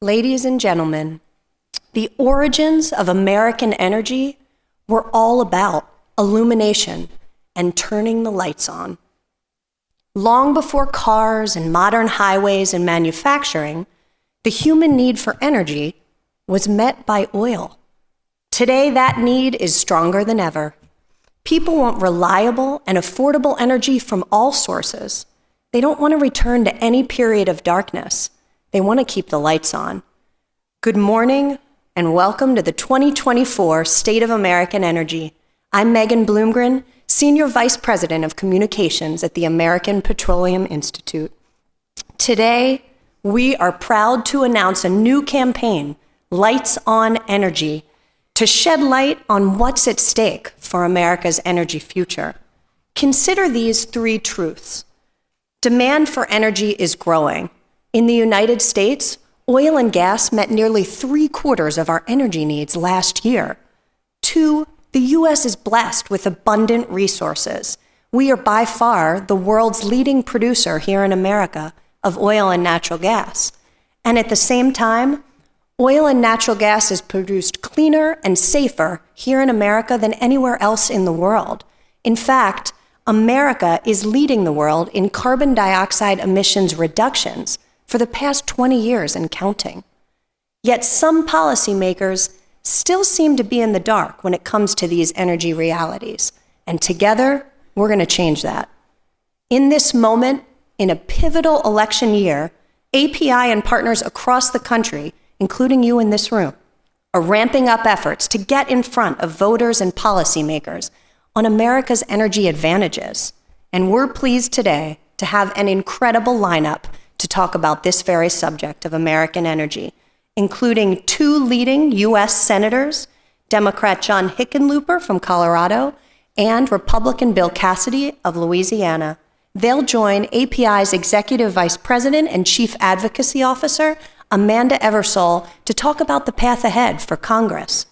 Ladies and gentlemen, the origins of American energy were all about illumination and turning the lights on. Long before cars and modern highways and manufacturing, the human need for energy was met by oil. Today, that need is stronger than ever. People want reliable and affordable energy from all sources. They don't want to return to any period of darkness. They want to keep the lights on. Good morning and welcome to the 2024 State of American Energy. I'm Megan Bloomgren, Senior Vice President of Communications at the American Petroleum Institute. Today, we are proud to announce a new campaign, Lights On Energy, to shed light on what's at stake for America's energy future. Consider these three truths. Demand for energy is growing. In the United States, oil and gas met nearly 3/4 of our energy needs last year. 2, the U.S. is blessed with abundant resources. We are by far the world's leading producer here in America of oil and natural gas. And at the same time, oil and natural gas is produced cleaner and safer here in America than anywhere else in the world. In fact, America is leading the world in carbon dioxide emissions reductions for the past 20 years and counting. Yet some policymakers still seem to be in the dark when it comes to these energy realities. And together, we're going to change that. In this moment, in a pivotal election year, API and partners across the country, including you in this room, are ramping up efforts to get in front of voters and policymakers on America's energy advantages. And we're pleased today to have an incredible lineup to talk about this very subject of American energy, including 2 leading U.S. senators, Democrat John Hickenlooper from Colorado and Republican Bill Cassidy of Louisiana. They'll join API's Executive Vice President and Chief Advocacy Officer, Amanda Eversole, to talk about the path ahead for Congress.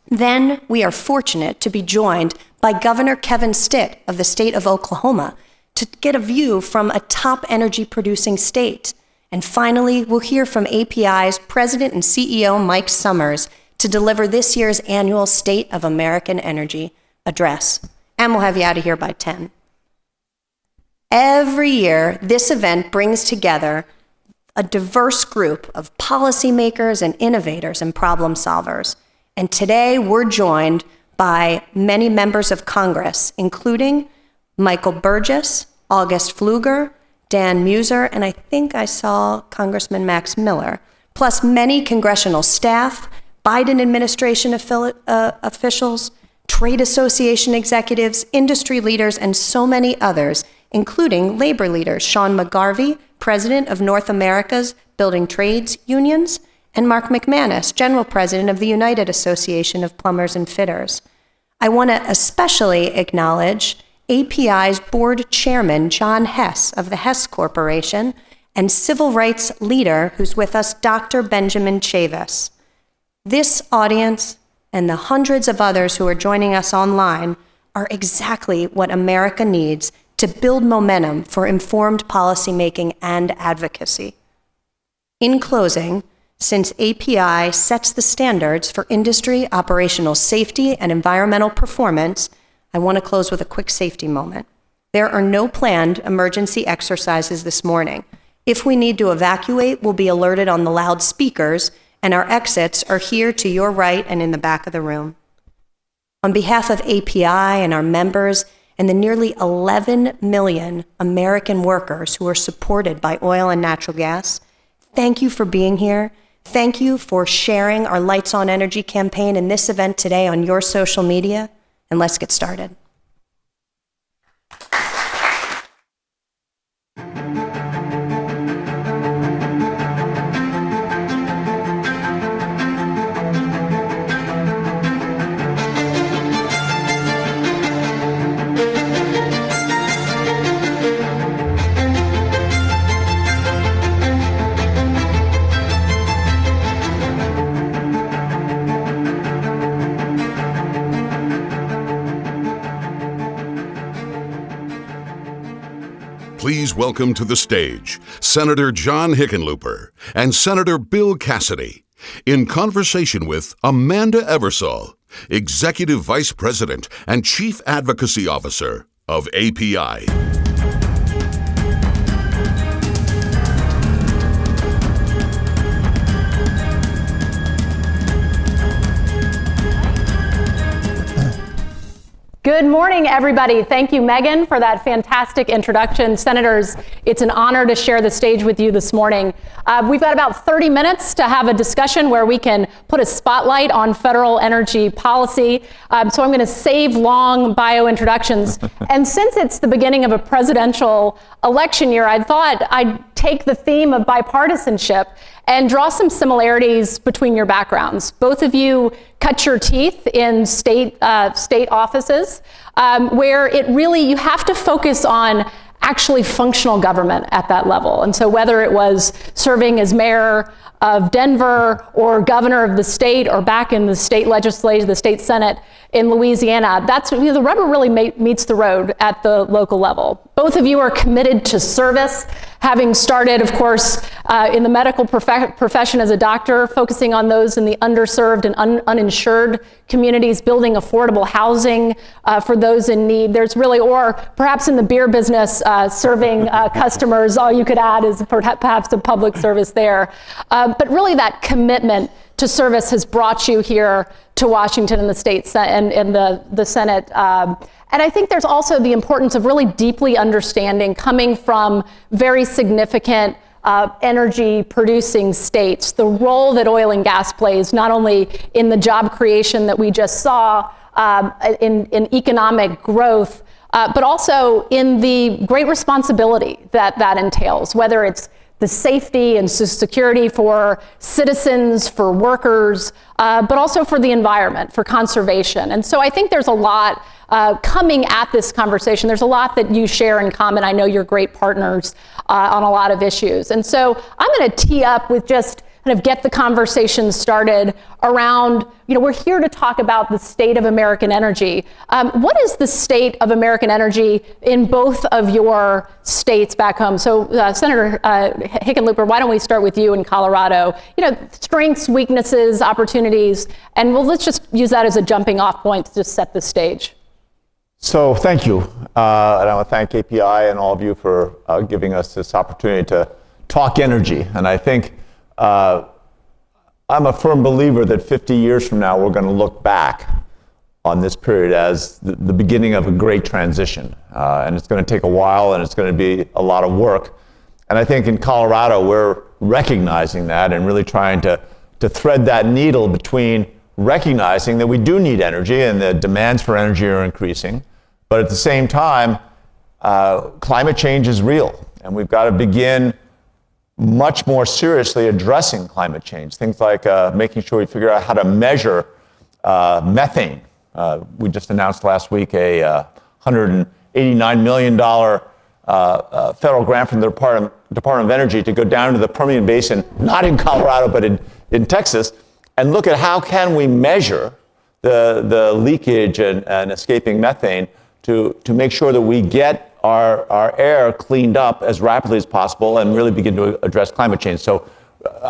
Then we are fortunate to be joined by Governor Kevin Stitt of the state of Oklahoma to get a view from a top energy producing state. And finally, we'll hear from API's President and CEO Mike Sommers to deliver this year's annual State of American Energy address. And we'll have you out of here by 10. Every year, this event brings together a diverse group of policymakers and innovators and problem solvers. And today we're joined by many members of Congress, including Michael Burgess, August Pfluger, Dan Muser, and I think I saw Congressman Max Miller, plus many congressional staff, Biden administration officials, trade association executives, industry leaders, and so many others, including labor leaders Sean McGarvey, President of North America's Building Trades Unions, and Mark McManus, General President of the United Association of Plumbers and Fitters. I want to especially acknowledge API's Board Chairman, John Hess of the Hess Corporation, and civil rights leader who's with us, Dr. Benjamin Chavis. This audience and the hundreds of others who are joining us online are exactly what America needs to build momentum for informed policymaking and advocacy. In closing, since API sets the standards for industry operational safety and environmental performance, I want to close with a quick safety moment. There are no planned emergency exercises this morning. If we need to evacuate, we'll be alerted on the loudspeakers, and our exits are here to your right and in the back of the room. On behalf of API and our members and the nearly 11 million American workers who are supported by oil and natural gas, thank you for being here. Thank you for sharing our Lights On Energy campaign in this event today on your social media, and let's get started. welcome to the stage Senator John Hickenlooper and Senator Bill Cassidy in conversation with Amanda Eversole, Executive Vice President and Chief Advocacy Officer of API. Good morning, everybody. Thank you, Megan, for that fantastic introduction. Senators, it's an honor to share the stage with you this morning. We've got about 30 minutes to have a discussion where we can put a spotlight on federal energy policy. So I'm going to save long bio introductions. And since it's the beginning of a presidential election year, I thought I'd take the theme of bipartisanship and draw some similarities between your backgrounds. Both of you cut your teeth in state offices, where it really, you have to focus on actually functional government at that level. And so whether it was serving as mayor of Denver or governor of the state or back in the state legislature, the state Senate in Louisiana, that's, you know, the rubber really meets the road at the local level. Both of you are committed to service, having started, of course, in the medical profession as a doctor, focusing on those in the underserved and uninsured communities, building affordable housing for those in need. There's really, or perhaps in the beer business, serving customers. All you could add is perhaps a public service there. But really that commitment to service has brought you here to Washington and the state and the Senate. And I think there's also the importance of really deeply understanding, coming from very significant energy producing states, the role that oil and gas plays, not only in the job creation that we just saw, in economic growth, but also in the great responsibility that entails, whether it's the safety and security for citizens, for workers, but also for the environment, for conservation. And so I think there's a lot coming at this conversation. There's a lot that you share in common. I know you're great partners on a lot of issues. And so I'm going to tee up with just kind of get the conversation started around, you know, we're here to talk about the state of American energy. What is the state of American energy in both of your states back home? So Senator Hickenlooper, why don't we start with you in Colorado? You know, strengths, weaknesses, opportunities, and let's just use that as a jumping off point to just set the stage. So thank you. And I want to thank API and all of you for giving us this opportunity to talk energy. And I think I'm a firm believer that 50 years from now, we're going to look back on this period as the beginning of a great transition. And it's going to take a while, and it's going to be a lot of work. And I think in Colorado, we're recognizing that and really trying to thread that needle between recognizing that we do need energy and the demands for energy are increasing. But at the same time, climate change is real, and we've got to begin much more seriously addressing climate change. Things like making sure we figure out how to measure methane. We just announced last week a $189 million federal grant from the Department of Energy to go down to the Permian Basin, not in Colorado, but in Texas, and look at how can we measure the leakage and escaping methane to make sure that we get our air cleaned up as rapidly as possible and really begin to address climate change. So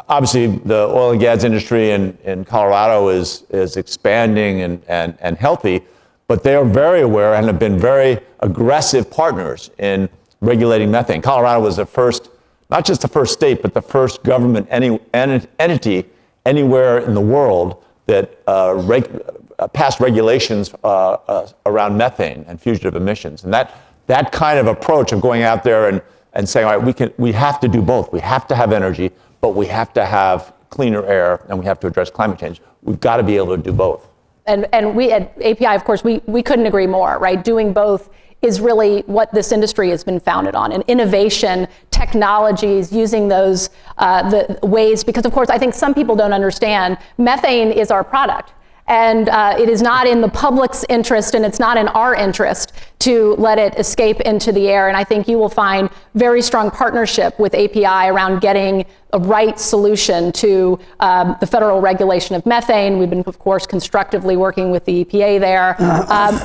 obviously the oil and gas industry in Colorado is expanding and healthy, but they are very aware and have been very aggressive partners in regulating methane. Colorado was the first, not just the first state, but the first government entity anywhere in the world that passed regulations around methane and fugitive emissions. And that kind of approach of going out there and saying, all right, we have to do both. We have to have energy, but we have to have cleaner air, and we have to address climate change. We've got to be able to do both. And we at API, of course, we couldn't agree more, right? Doing both is really what this industry has been founded on, and innovation, technologies, using those the ways, because of course I think some people don't understand, methane is our product. And it is not in the public's interest, and it's not in our interest to let it escape into the air. And I think you will find very strong partnership with API around getting a right solution to the federal regulation of methane. We've been, of course, constructively working with the EPA there.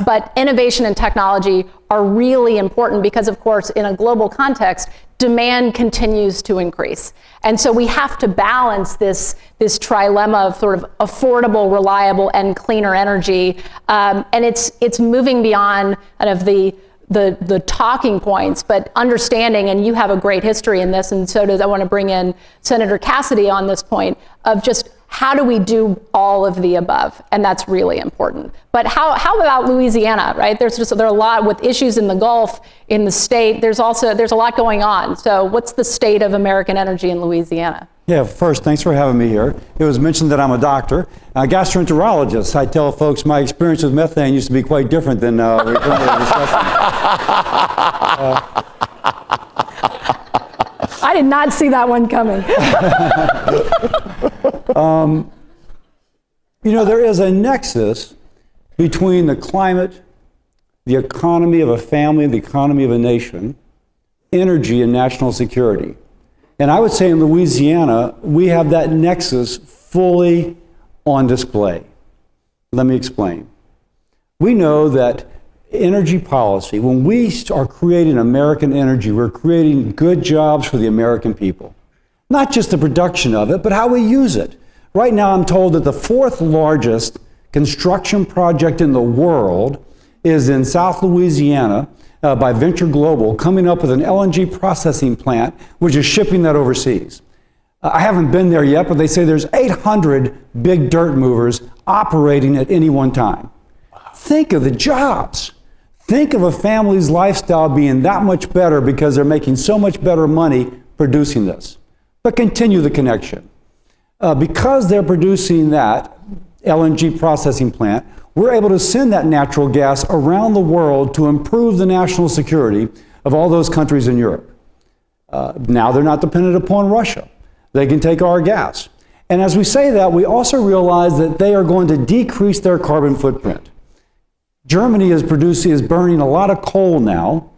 But innovation and technology are really important because, of course, in a global context, demand continues to increase. And so we have to balance this trilemma of sort of affordable, reliable, and cleaner energy. And it's moving beyond kind of the talking points, but understanding, and you have a great history in this, and so does, I want to bring in Senator Cassidy on this point of just how do we do all of the above? And that's really important. But how about Louisiana, right? There are a lot with issues in the Gulf, in the state. There's a lot going on. So what's the state of American energy in Louisiana? Yeah, first, thanks for having me here. It was mentioned that I'm a doctor, a gastroenterologist. I tell folks my experience with methane used to be quite different than we're currently discussing. I did not see that one coming. There is a nexus between the climate, the economy of a family, the economy of a nation, energy, and national security. And I would say in Louisiana, we have that nexus fully on display. Let me explain. We know that energy policy, when we are creating American energy, we're creating good jobs for the American people. Not just the production of it, but how we use it. Right now, I'm told that the fourth largest construction project in the world is in South Louisiana by Venture Global, coming up with an LNG processing plant, which is shipping that overseas. I haven't been there yet, but they say there's 800 big dirt movers operating at any one time. Think of the jobs. Think of a family's lifestyle being that much better because they're making so much better money producing this. But continue the connection. Because they're producing that LNG processing plant, we're able to send that natural gas around the world to improve the national security of all those countries in Europe. Now they're not dependent upon Russia. They can take our gas. And as we say that, we also realize that they are going to decrease their carbon footprint. Germany is burning a lot of coal now,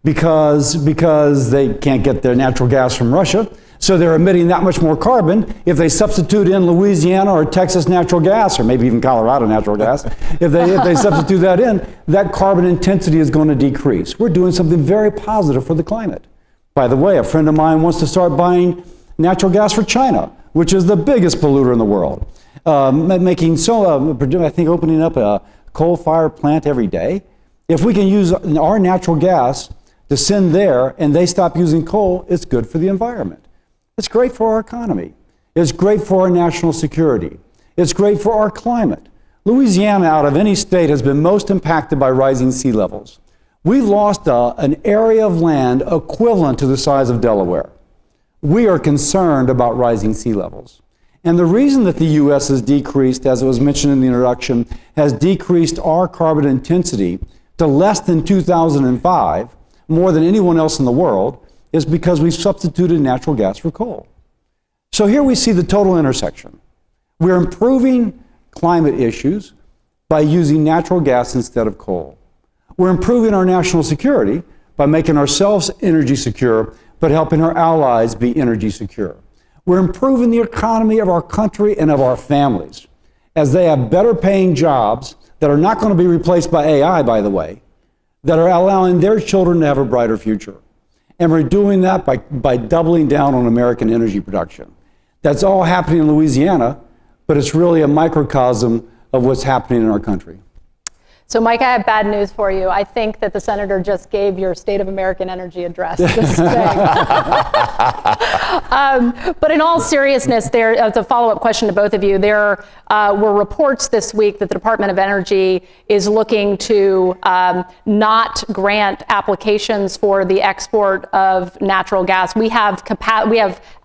because they can't get their natural gas from Russia. So they're emitting that much more carbon. If they substitute in Louisiana or Texas natural gas, or maybe even Colorado natural gas, if they substitute that in, that carbon intensity is going to decrease. We're doing something very positive for the climate. By the way, a friend of mine wants to start buying natural gas for China, which is the biggest polluter in the world. I think opening up a coal-fired plant every day. If we can use our natural gas to send there and they stop using coal, it's good for the environment. It's great for our economy. It's great for our national security. It's great for our climate. Louisiana, out of any state, has been most impacted by rising sea levels. We've lost an area of land equivalent to the size of Delaware. We are concerned about rising sea levels. And the reason that the U.S. has decreased, as it was mentioned in the introduction, has decreased our carbon intensity to less than 2005, more than anyone else in the world, is because we've substituted natural gas for coal. So here we see the total intersection. We're improving climate issues by using natural gas instead of coal. We're improving our national security by making ourselves energy secure, but helping our allies be energy secure. We're improving the economy of our country and of our families as they have better paying jobs that are not going to be replaced by AI, by the way, that are allowing their children to have a brighter future. And we're doing that by doubling down on American energy production. That's all happening in Louisiana, but it's really a microcosm of what's happening in our country. So, Mike, I have bad news for you. I think that the senator just gave your State of American Energy address. Just but in all seriousness, as a follow-up question to both of you, there were reports this week that the Department of Energy is looking to not grant applications for the export of natural gas. We have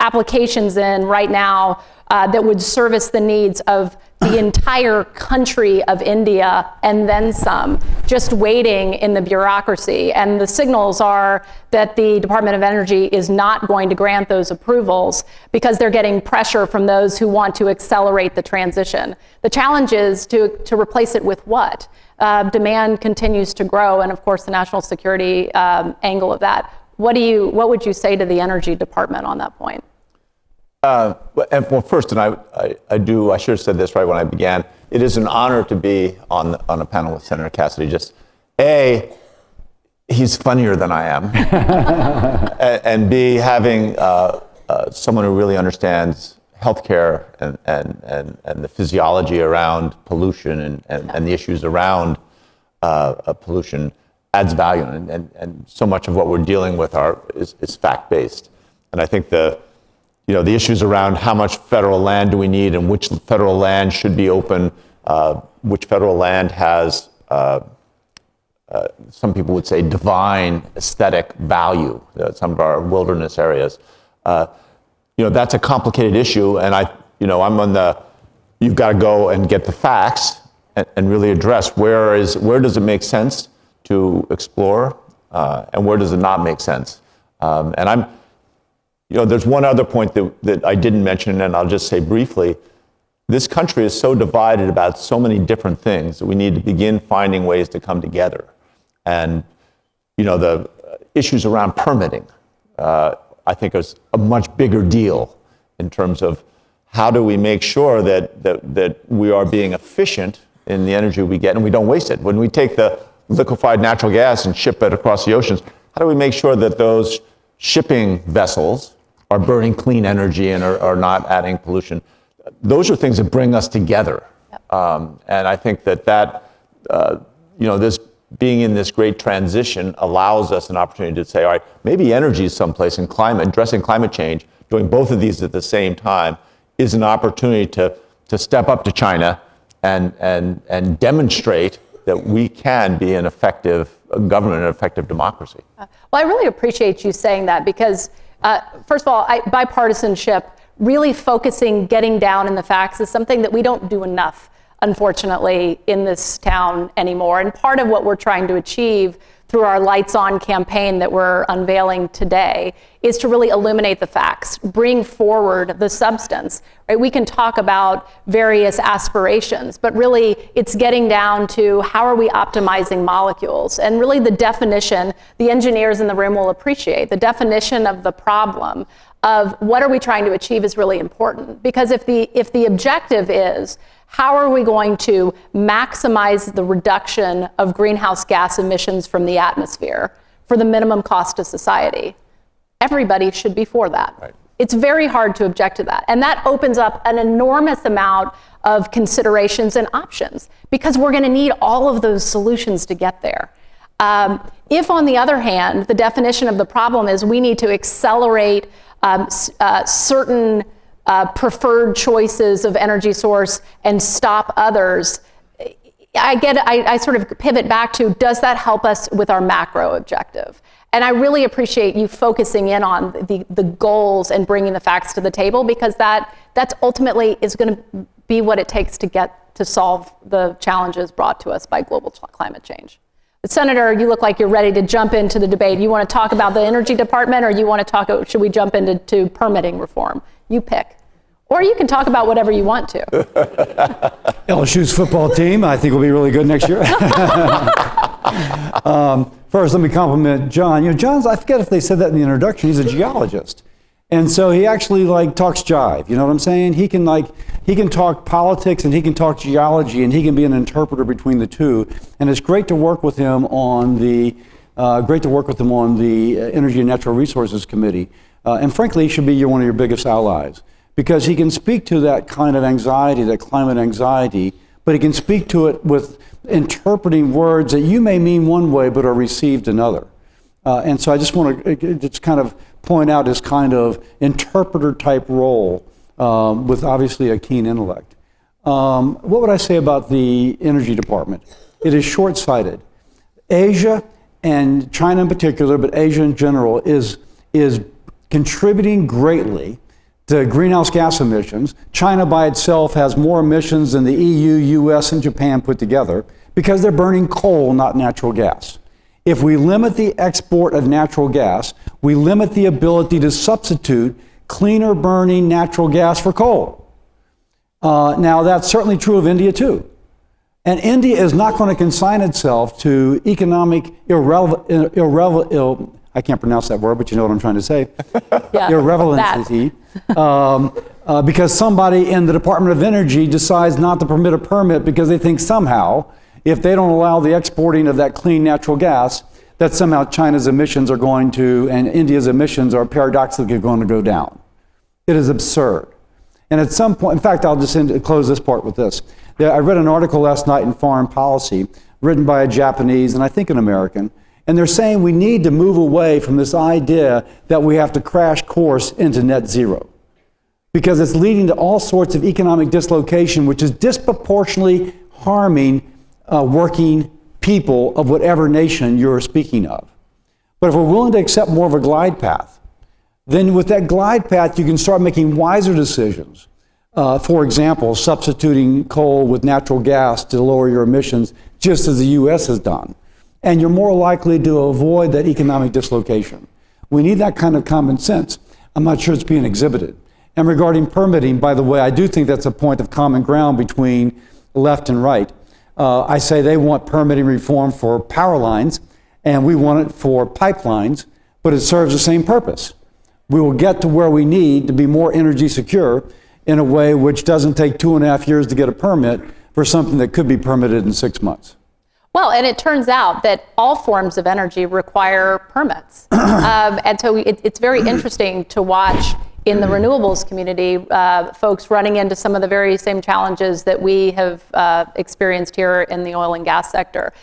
applications in right now that would service the needs of the entire country of India and then some, just waiting in the bureaucracy. And the signals are that the Department of Energy is not going to grant those approvals because they're getting pressure from those who want to accelerate the transition. The challenge is to replace it with what? Demand continues to grow, and of course the national security angle of that. What would you say to the Energy Department on that point? Well, first, and I should have said this right when I began. It is an honor to be on a panel with Senator Cassidy. Just he's funnier than I am, and B, having someone who really understands healthcare and the physiology around pollution and the issues around pollution adds value, and so much of what we're dealing with is fact-based. And I think the issues around how much federal land do we need and which federal land should be open, which federal land has, some people would say, divine aesthetic value, some of our wilderness areas. That's a complicated issue, and I'm on you've got to go and get the facts and really address where does it make sense to explore, and where does it not make sense. There's one other point that I didn't mention, and I'll just say briefly. This country is so divided about so many different things that we need to begin finding ways to come together. And, the issues around permitting, I think is a much bigger deal in terms of how do we make sure that we are being efficient in the energy we get and we don't waste it. When we take the liquefied natural gas and ship it across the oceans, how do we make sure that those shipping vessels are burning clean energy and are not adding pollution? Those are things that bring us together. Yep. And I think that this being in this great transition allows us an opportunity to say, all right, maybe energy is someplace, and addressing climate change, doing both of these at the same time is an opportunity to step up to China and demonstrate that we can be an effective government, an effective democracy. Well, I really appreciate you saying that because, first of all, bipartisanship, really focusing, getting down in the facts is something that we don't do enough, unfortunately, in this town anymore. And part of what we're trying to achieve through our Lights On campaign that we're unveiling today is to really illuminate the facts, bring forward the substance, right? We can talk about various aspirations, but really it's getting down to how are we optimizing molecules? And really the definition, the engineers in the room will appreciate, the definition of the problem of what are we trying to achieve is really important. Because if the objective is how are we going to maximize the reduction of greenhouse gas emissions from the atmosphere for the minimum cost to society, everybody should be for that. Right. It's very hard to object to that. And that opens up an enormous amount of considerations and options because we're going to need all of those solutions to get there. If, on the other hand, the definition of the problem is we need to accelerate certain preferred choices of energy source and stop others, I sort of pivot back to, does that help us with our macro objective? And I really appreciate you focusing in on the goals and bringing the facts to the table, because that's ultimately is going to be what it takes to solve the challenges brought to us by global climate change. But Senator, you look like you're ready to jump into the debate. You want to talk about the Energy Department, or you want to should we jump into permitting reform? You pick. Or you can talk about whatever you want to. LSU's football team, I think, will be really good next year. First, let me compliment John. John's, I forget if they said that in the introduction, he's a geologist. And so he actually talks jive, you know what I'm saying? He can talk politics and he can talk geology and he can be an interpreter between the two. And it's great to work with him on the Energy and Natural Resources Committee. And frankly, he should be one of your biggest allies, because he can speak to that kind of anxiety, that climate anxiety, but he can speak to it with interpreting words that you may mean one way but are received another. And so I just want to just kind of point out his kind of interpreter type role with obviously a keen intellect. What would I say about the Energy Department? It is short-sighted. Asia, and China in particular, but Asia in general, is contributing greatly to greenhouse gas emissions. China by itself has more emissions than the EU, US, and Japan put together because they're burning coal, not natural gas. If we limit the export of natural gas, we limit the ability to substitute cleaner burning natural gas for coal. Now that's certainly true of India too. And India is not going to consign itself to economic I can't pronounce that word, but you know what I'm trying to say. Yeah, Irrelevancy. Because somebody in the Department of Energy decides not to permit a permit because they think somehow, if they don't allow the exporting of that clean natural gas, that somehow China's emissions are going to, and India's emissions are paradoxically going to go down. It is absurd. And at some point, in fact, I'll just close this part with this. I read an article last night in Foreign Policy written by a Japanese and I think an American, and they're saying we need to move away from this idea that we have to crash course into net zero, because it's leading to all sorts of economic dislocation, which is disproportionately harming working people of whatever nation you're speaking of. But if we're willing to accept more of a glide path, then with that glide path, you can start making wiser decisions. For example, substituting coal with natural gas to lower your emissions, just as the US has done. And you're more likely to avoid that economic dislocation. We need that kind of common sense. I'm not sure it's being exhibited. And regarding permitting, by the way, I do think that's a point of common ground between left and right. I say they want permitting reform for power lines, and we want it for pipelines, but it serves the same purpose. We will get to where we need to be more energy secure in a way which doesn't take 2.5 years to get a permit for something that could be permitted in 6 months. Well, and it turns out that all forms of energy require permits. And so it's very interesting to watch in the renewables community, folks running into some of the very same challenges that we have experienced here in the oil and gas sector.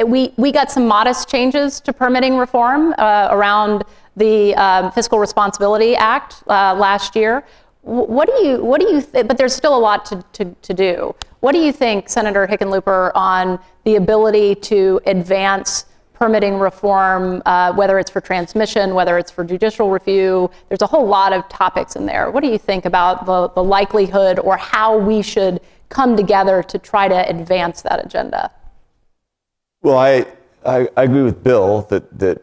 We got some modest changes to permitting reform around the Fiscal Responsibility Act last year. What do you think? But there's still a lot to do. What do you think, Senator Hickenlooper, on the ability to advance permitting reform, whether it's for transmission, whether it's for judicial review? There's a whole lot of topics in there. What do you think about the likelihood or how we should come together to try to advance that agenda? Well, I agree with Bill that the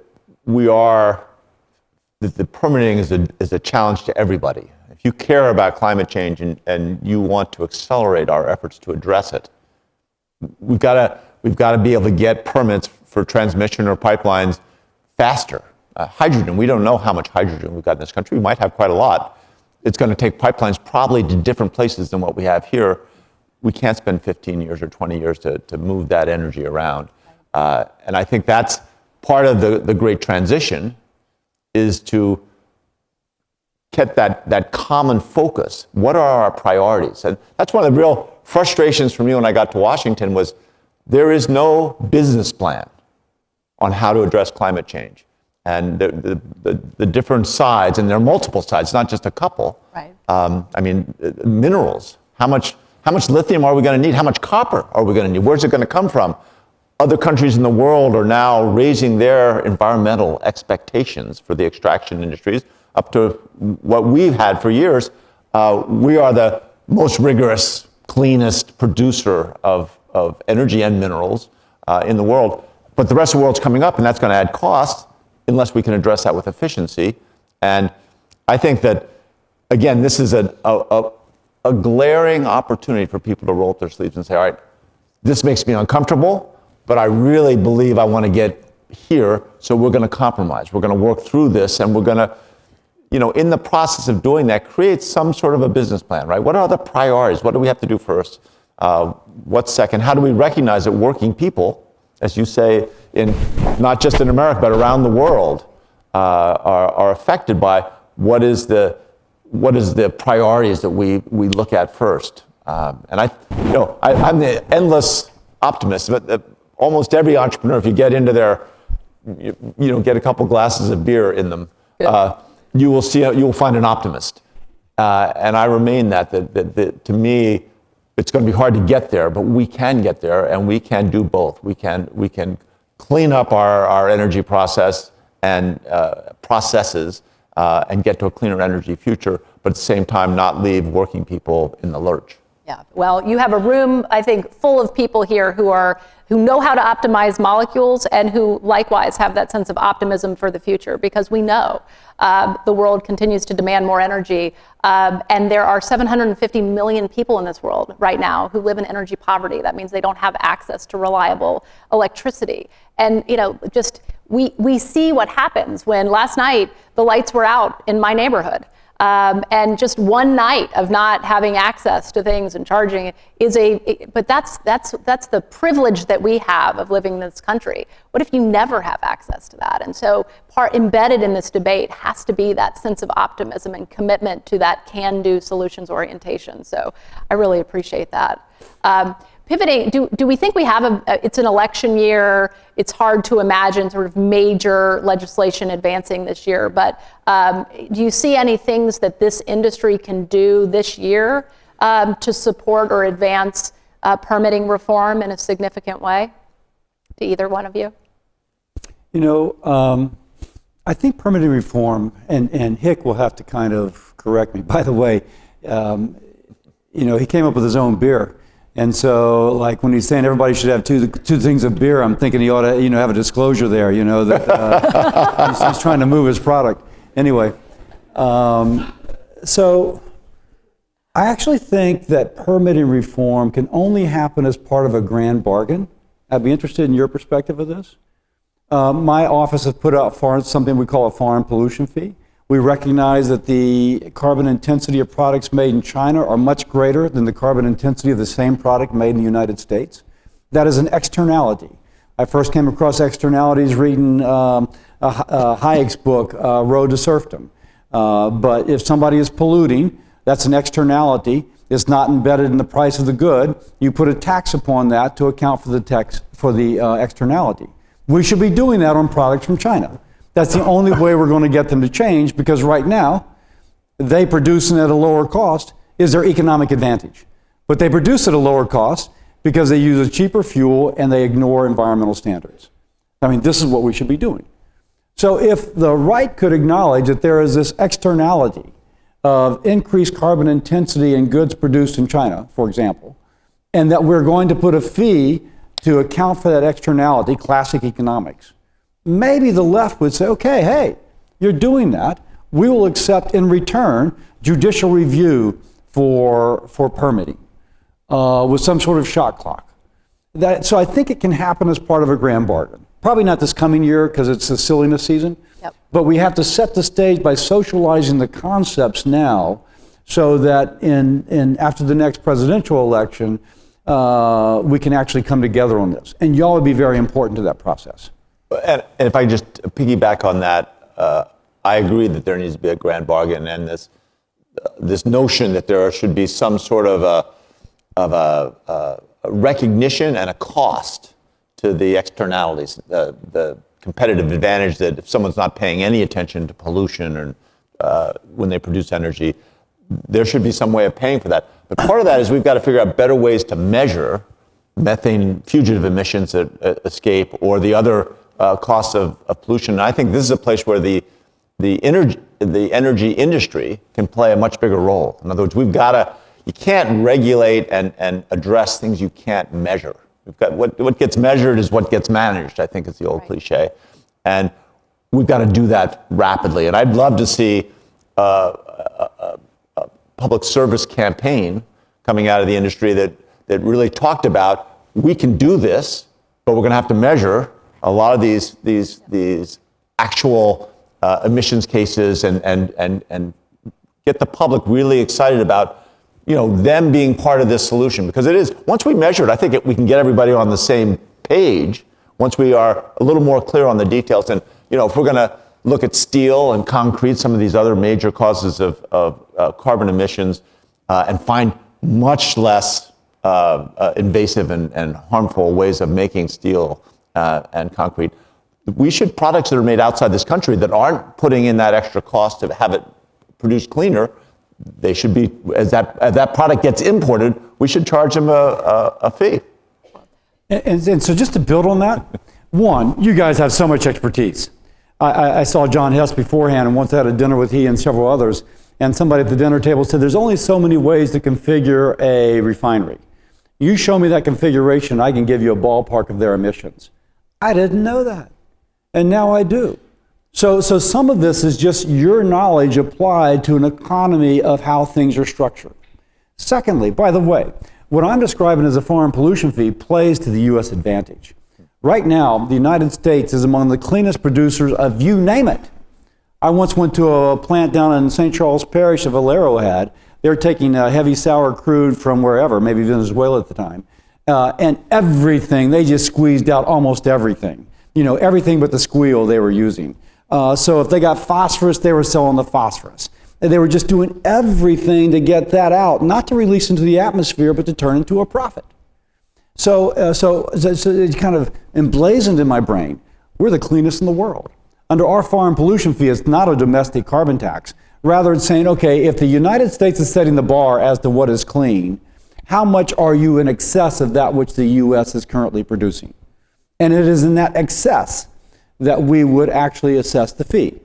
permitting is a challenge to everybody. If you care about climate change and you want to accelerate our efforts to address it, we've got to be able to get permits for transmission or pipelines faster. Hydrogen, we don't know how much hydrogen we've got in this country. We might have quite a lot. It's going to take pipelines probably to different places than what we have here. We can't spend 15 years or 20 years to move that energy around. And I think that's part of the great transition, is to get that common focus. What are our priorities? And that's one of the real frustrations for me when I got to Washington, was there is no business plan on how to address climate change. And the different sides, and there are multiple sides, not just a couple. Right. I mean, minerals. How much lithium are we going to need? How much copper are we going to need? Where's it going to come from? Other countries in the world are now raising their environmental expectations for the extraction industries up to what we've had for years. We are the most rigorous, cleanest producer of energy and minerals in the world. But the rest of the world's coming up, and that's going to add costs unless we can address that with efficiency. And I think that, again, this is a glaring opportunity for people to roll up their sleeves and say, all right, this makes me uncomfortable, but I really believe I want to get here, so we're going to compromise. We're going to work through this, and we're going to, in the process of doing that, create some sort of a business plan, right? What are the priorities? What do we have to do first? What's second? How do we recognize that working people, as you say, not just in America, but around the world, are affected by what is the priorities that we look at first? And I'm the endless optimist. But almost every entrepreneur, if you get into their, get a couple glasses of beer in them, you will find an optimist. And I remain that to me, it's going to be hard to get there, but we can get there, and we can do both. We can clean up our energy process and processes and get to a cleaner energy future, but at the same time not leave working people in the lurch. Yeah, well, you have a room, I think, full of people here who know how to optimize molecules, and who likewise have that sense of optimism for the future, because we know the world continues to demand more energy, and there are 750 million people in this world right now who live in energy poverty. That means they don't have access to reliable electricity. And just we see what happens when last night the lights were out in my neighborhood. And just one night of not having access to things and charging is but that's the privilege that we have of living in this country. What if you never have access to that? And so embedded in this debate has to be that sense of optimism and commitment to that can-do solutions orientation. So I really appreciate that. Pivoting, do we think we have it's an election year, it's hard to imagine sort of major legislation advancing this year, but do you see any things that this industry can do this year to support or advance permitting reform in a significant way? To either one of you? You know, I think permitting reform, and Hick will have to kind of correct me. By the way, you know, he came up with his own beer. And so, like, when he's saying everybody should have two things of beer, I'm thinking he ought to, you know, have a disclosure there, you know, that he's trying to move his product. Anyway, so I actually think that permitting reform can only happen as part of a grand bargain. I'd be interested in your perspective of this. My office has put out something we call a foreign pollution fee. We recognize that the carbon intensity of products made in China are much greater than the carbon intensity of the same product made in the United States. That is an externality. I first came across externalities reading Hayek's book, Road to Serfdom. But if somebody is polluting, that's an externality. It's not embedded in the price of the good. You put a tax upon that to account for the externality. We should be doing that on products from China. That's the only way we're going to get them to change, because right now, they producing at a lower cost is their economic advantage. But they produce at a lower cost because they use a cheaper fuel and they ignore environmental standards. I mean, this is what we should be doing. So if the right could acknowledge that there is this externality of increased carbon intensity in goods produced in China, for example, and that we're going to put a fee to account for that externality, classic economics, maybe the left would say, okay, hey, you're doing that. We will accept in return judicial review for permitting with some sort of shot clock. So I think it can happen as part of a grand bargain. Probably not this coming year because it's the silliness season, but we have to set the stage by socializing the concepts now so that after the next presidential election, we can actually come together on this. And y'all would be very important to that process. And if I just piggyback on that, I agree that there needs to be a grand bargain, and this notion that there should be some sort of a recognition and a cost to the externalities, the competitive advantage that if someone's not paying any attention to pollution or when they produce energy, there should be some way of paying for that. But part of that is we've got to figure out better ways to measure methane fugitive emissions that escape or the other costs of pollution. And I think this is a place where the energy industry can play a much bigger role. In other words, you can't regulate and address things you can't measure. We've got what gets measured is what gets managed, I think is the old cliche. And we've got to do that rapidly. And I'd love to see a public service campaign coming out of the industry that really talked about, we can do this, but we're going to have to measure a lot of these actual emissions cases and get the public really excited about them being part of this solution. Because it is, once we measure it, I think we can get everybody on the same page once we are a little more clear on the details. And if we're going to look at steel and concrete, some of these other major causes of carbon emissions, and find much less invasive and harmful ways of making steel and concrete. Products that are made outside this country that aren't putting in that extra cost to have it produced cleaner, they should be, as that product gets imported, we should charge them a fee. And so just to build on that, one, you guys have so much expertise. I saw John Hess beforehand and once had a dinner with he and several others, and somebody at the dinner table said, there's only so many ways to configure a refinery. You show me that configuration, I can give you a ballpark of their emissions. I didn't know that, and now I do. So some of this is just your knowledge applied to an economy of how things are structured. Secondly, by the way, what I'm describing as a foreign pollution fee plays to the U.S. advantage. Right now, the United States is among the cleanest producers of you name it. I once went to a plant down in St. Charles Parish that Valero had. They were taking heavy sour crude from wherever, maybe Venezuela at the time, and everything, they just squeezed out almost everything. Everything but the squeal they were using. So if they got phosphorus, they were selling the phosphorus. And they were just doing everything to get that out, not to release into the atmosphere, but to turn into a profit. So it kind of emblazoned in my brain, we're the cleanest in the world. Under our foreign pollution fee, it's not a domestic carbon tax. Rather, it's saying, okay, if the United States is setting the bar as to what is clean, how much are you in excess of that which the U.S. is currently producing? And it is in that excess that we would actually assess the fee.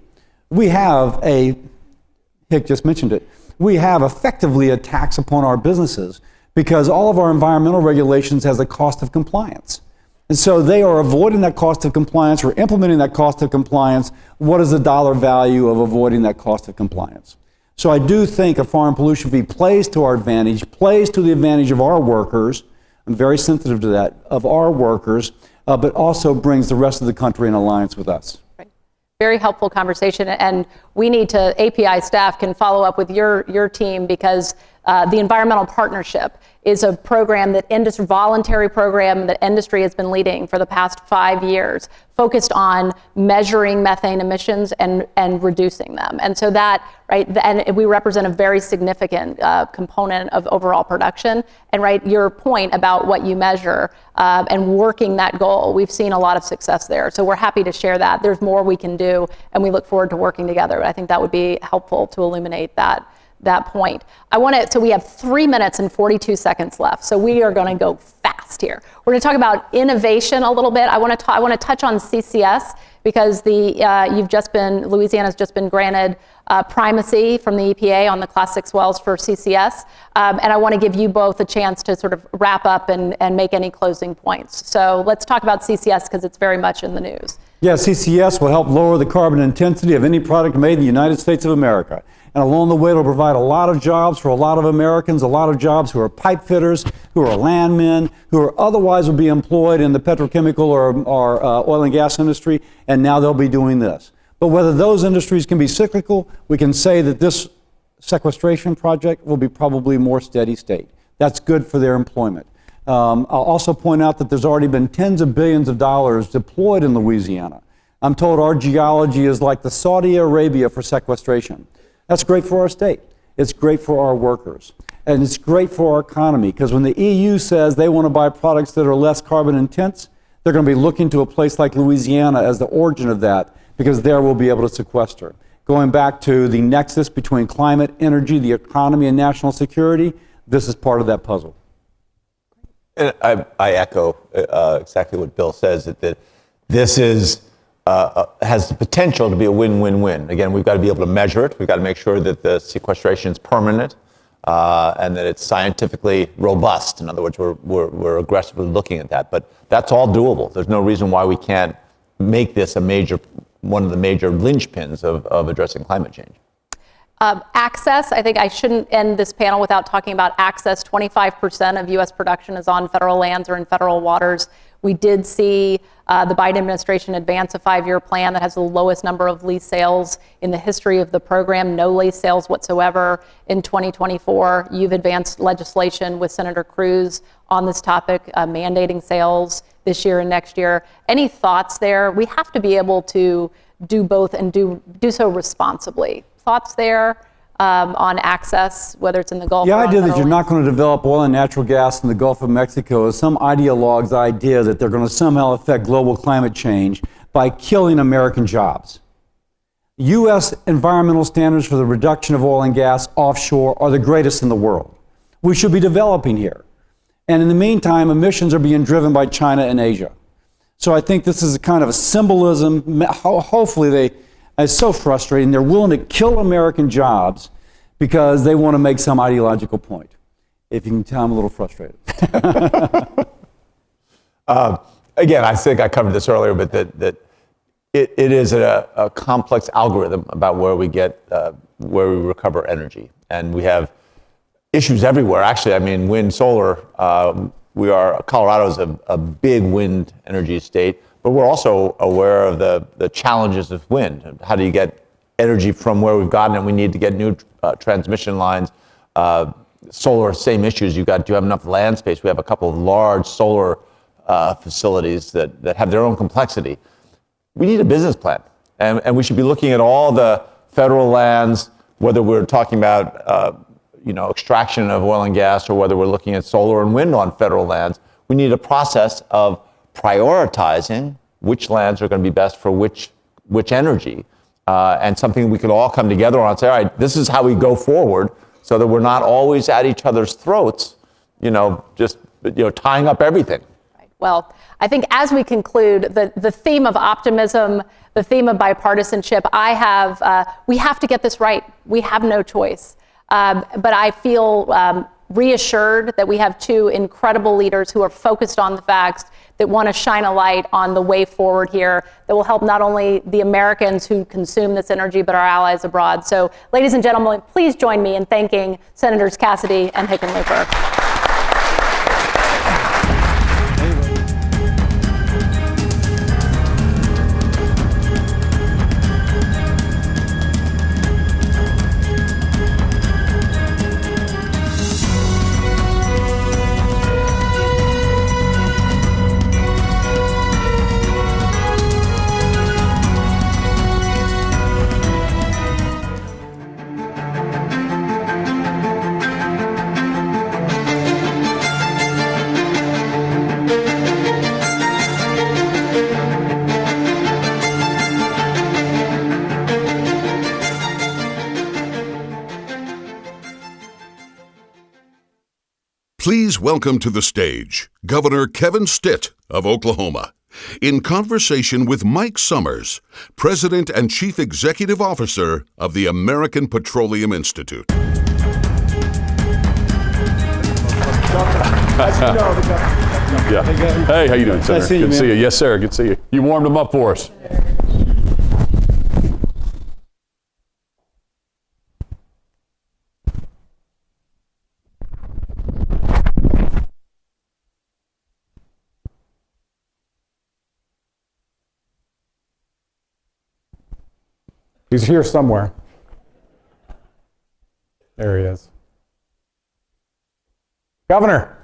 We have Hick just mentioned it, we have effectively a tax upon our businesses because all of our environmental regulations has a cost of compliance. And so they are avoiding that cost of compliance or implementing that cost of compliance. What is the dollar value of avoiding that cost of compliance? So I do think a foreign pollution fee plays to our advantage, plays to the advantage of our workers. I'm very sensitive to that, of our workers, but also brings the rest of the country in alliance with us. Very helpful conversation, and we need to, API staff can follow up with your team because the Environmental Partnership is a program voluntary program that industry has been leading for the past 5 years, focused on measuring methane emissions and reducing them. And so that, right, and we represent a very significant component of overall production. And right, your point about what you measure and working that goal, we've seen a lot of success there. So we're happy to share that. There's more we can do, and we look forward to working together. I think that would be helpful to illuminate that point. So we have 3 minutes and 42 seconds left. So we are going to go fast here. We're going to talk about innovation a little bit. I want to touch on CCS because Louisiana's just been granted primacy from the EPA on the Class 6 wells for CCS. And I want to give you both a chance to sort of wrap up and make any closing points. So let's talk about CCS because it's very much in the news. Yeah, CCS will help lower the carbon intensity of any product made in the United States of America. And along the way, it'll provide a lot of jobs for a lot of Americans, a lot of jobs who are pipe fitters, who are landmen, who are otherwise would be employed in the petrochemical or oil and gas industry, and now they'll be doing this. But whether those industries can be cyclical, we can say that this sequestration project will be probably more steady state. That's good for their employment. I'll also point out that there's already been tens of billions of dollars deployed in Louisiana. I'm told our geology is like the Saudi Arabia for sequestration. That's great for our state. It's great for our workers. And it's great for our economy because when the EU says they want to buy products that are less carbon intense, they're going to be looking to a place like Louisiana as the origin of that because there we'll be able to sequester. Going back to the nexus between climate, energy, the economy, and national security, this is part of that puzzle. And I echo exactly what Bill says, that this has the potential to be a win-win-win. Again, we've got to be able to measure it. We've got to make sure that the sequestration is permanent and that it's scientifically robust. In other words, we're aggressively looking at that. But that's all doable. There's no reason why we can't make this one of the major linchpins of addressing climate change. Access, I think I shouldn't end this panel without talking about access. 25% of U.S. production is on federal lands or in federal waters. We did see the Biden administration advance a 5-year plan that has the lowest number of lease sales in the history of the program, no lease sales whatsoever in 2024. You've advanced legislation with Senator Cruz on this topic, mandating sales this year and next year. Any thoughts there? We have to be able to do both and do so responsibly. Thoughts there on access, whether it's in the Gulf? The idea that you're not going to develop oil and natural gas in the Gulf of Mexico is some ideologue's idea that they're going to somehow affect global climate change by killing American jobs. U.S. environmental standards for the reduction of oil and gas offshore are the greatest in the world. We should be developing here. And in the meantime, emissions are being driven by China and Asia. So I think this is a kind of a symbolism. Hopefully it's so frustrating. They're willing to kill American jobs because they want to make some ideological point. If you can tell, I'm a little frustrated. Again, I think I covered this earlier, but that it is a complex algorithm about where we recover energy. And we have issues everywhere. Actually, I mean, wind, solar, Colorado is a big wind energy state, but we're also aware of the challenges of wind. How do you get energy from where we've gotten it? We need to get new transmission lines. Solar, same issues. Do you have enough land space? We have a couple of large solar facilities that have their own complexity. We need a business plan, and we should be looking at all the federal lands, whether we're talking about extraction of oil and gas, or whether we're looking at solar and wind on federal lands. We need a process of prioritizing which lands are going to be best for which energy, and something we could all come together on and say, all right, this is how we go forward, so that we're not always at each other's throats, tying up everything. Well, I think as we conclude, the theme of optimism, the theme of bipartisanship, we have to get this right. We have no choice. But I feel reassured that we have two incredible leaders who are focused on the facts, that want to shine a light on the way forward here that will help not only the Americans who consume this energy, but our allies abroad. So, ladies and gentlemen, please join me in thanking Senators Cassidy and Hickenlooper. Please welcome to the stage Governor Kevin Stitt of Oklahoma in conversation with Mike Summers, President and Chief Executive Officer of the American Petroleum Institute. Yeah. Hey, how you doing, Senator? Good to see you. Yes, sir. Good to see you. You warmed them up for us. He's here somewhere. There he is. Governor.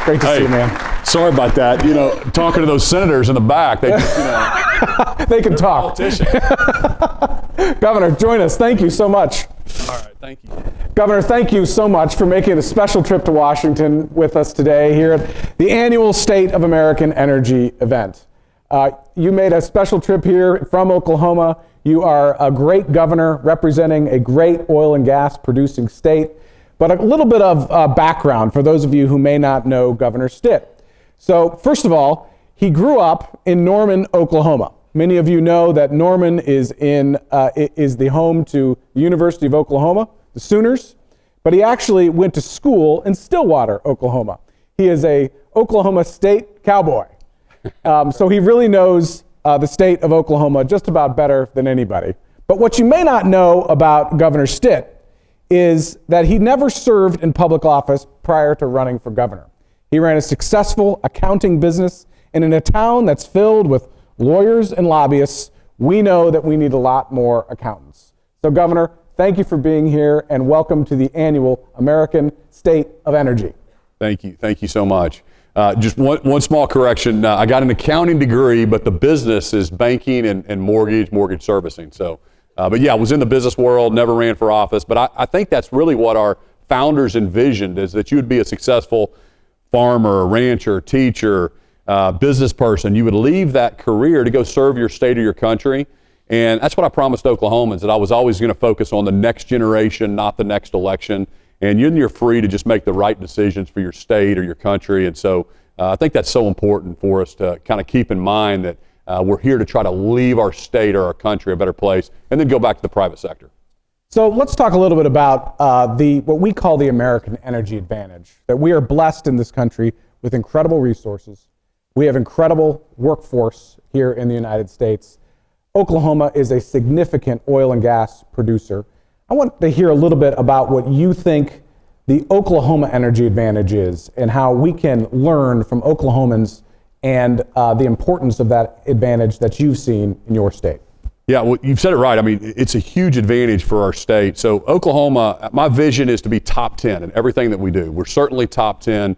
Great to see you, man. Sorry about that. Talking to those senators in the back, they just, they can talk. Governor, join us. Thank you so much. All right, thank you. Governor, thank you so much for making a special trip to Washington with us today here at the annual State of American Energy event. You made a special trip here from Oklahoma. You are a great governor representing a great oil and gas producing state. But a little bit of background for those of you who may not know Governor Stitt. So first of all, he grew up in Norman, Oklahoma. Many of you know that Norman is the home to the University of Oklahoma, the Sooners. But he actually went to school in Stillwater, Oklahoma. He is a Oklahoma State cowboy. So he really knows the state of Oklahoma just about better than anybody. But what you may not know about Governor Stitt is that he never served in public office prior to running for governor. He ran a successful accounting business, and in a town that's filled with lawyers and lobbyists, we know that we need a lot more accountants. So Governor, thank you for being here, and welcome to the annual American State of Energy. Thank you. Thank you so much. Just one small correction. I got an accounting degree, but the business is banking and mortgage servicing. So, but yeah, I was in the business world, never ran for office. But I think that's really what our founders envisioned, is that you would be a successful farmer, rancher, teacher, business person. You would leave that career to go serve your state or your country. And that's what I promised Oklahomans, that I was always going to focus on the next generation, not the next election. And you're free to just make the right decisions for your state or your country. And so I think that's so important for us to kind of keep in mind that we're here to try to leave our state or our country a better place and then go back to the private sector. So let's talk a little bit about what we call the American energy advantage, that we are blessed in this country with incredible resources. We have incredible workforce here in the United States. Oklahoma is a significant oil and gas producer. I want to hear a little bit about what you think the Oklahoma energy advantage is and how we can learn from Oklahomans and the importance of that advantage that you've seen in your state. Yeah, well, you've said it right. I mean, it's a huge advantage for our state. So Oklahoma, my vision is to be top 10 in everything that we do. We're certainly top 10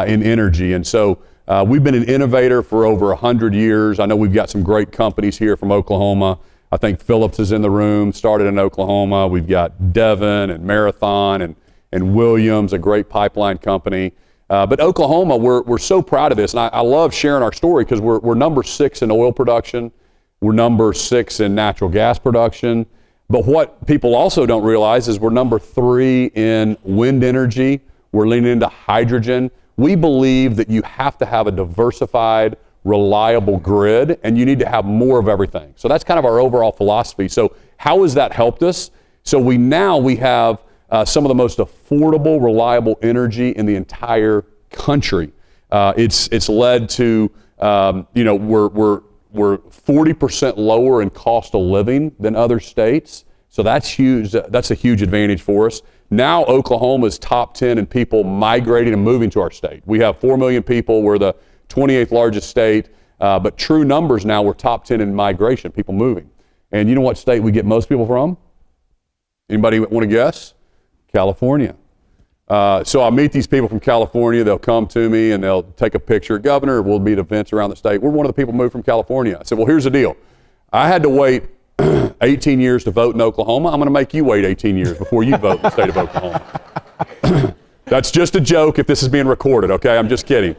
in energy. And so we've been an innovator for over 100 years. I know we've got some great companies here from Oklahoma. I think Phillips is in the room, started in Oklahoma. We've got Devon and Marathon and Williams, a great pipeline company. But Oklahoma, we're so proud of this. And I love sharing our story because we're number 6 in oil production. We're number 6 in natural gas production. But what people also don't realize is we're number 3 in wind energy. We're leaning into hydrogen. We believe that you have to have a diversified, reliable grid, and you need to have more of everything. So that's kind of our overall philosophy. So how has that helped us? So we have some of the most affordable, reliable energy in the entire country. It's led to, we're 40% lower in cost of living than other states. So that's huge. That's a huge advantage for us. Now Oklahoma is top 10 in people migrating and moving to our state. We have 4 million people. We're the 28th largest state. But true numbers now, we're top 10 in migration, people moving. And you know what state we get most people from? Anybody want to guess? California. So I meet these people from California. They'll come to me and they'll take a picture. Governor, we'll meet events around the state. We're one of the people who moved from California. I said, well, here's the deal. I had to wait 18 years to vote in Oklahoma. I'm going to make you wait 18 years before you vote in the state of Oklahoma. That's just a joke if this is being recorded, okay? I'm just kidding.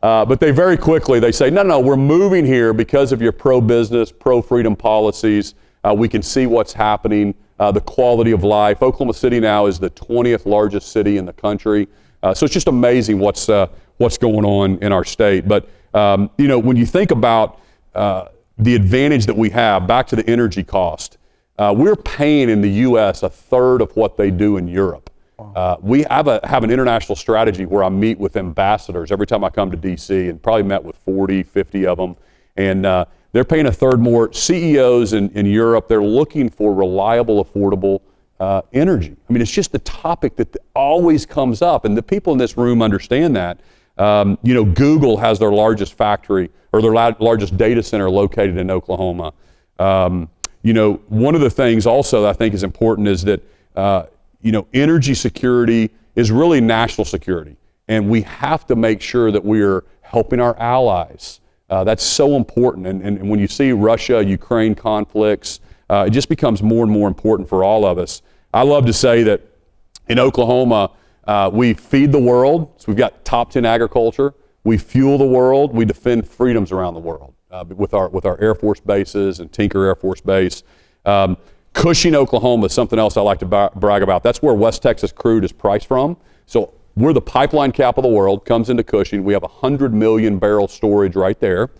But they very quickly, they say, no, we're moving here because of your pro-business, pro-freedom policies. We can see what's happening. The quality of life. Oklahoma City now is the 20th largest city in the country. So it's just amazing what's going on in our state. But, when you think about the advantage that we have, back to the energy cost, we're paying in the U.S. a third of what they do in Europe. We have an international strategy where I meet with ambassadors every time I come to D.C. and probably met with 40, 50 of them. And they're paying a third more. CEOs in Europe, they're looking for reliable, affordable energy. I mean, it's just the topic that always comes up, and the people in this room understand that. Google has their largest factory or their largest data center located in Oklahoma. One of the things also that I think is important is that, energy security is really national security, and we have to make sure that we're helping our allies. That's so important. And when you see Russia-Ukraine conflicts, it just becomes more and more important for all of us. I love to say that in Oklahoma, we feed the world. So we've got top 10 agriculture. We fuel the world. We defend freedoms around the world with our Air Force bases and Tinker Air Force Base. Cushing, Oklahoma is something else I like to brag about. That's where West Texas crude is priced from. So we're the pipeline capital of the world, comes into Cushing. We have 100 million barrel storage right there.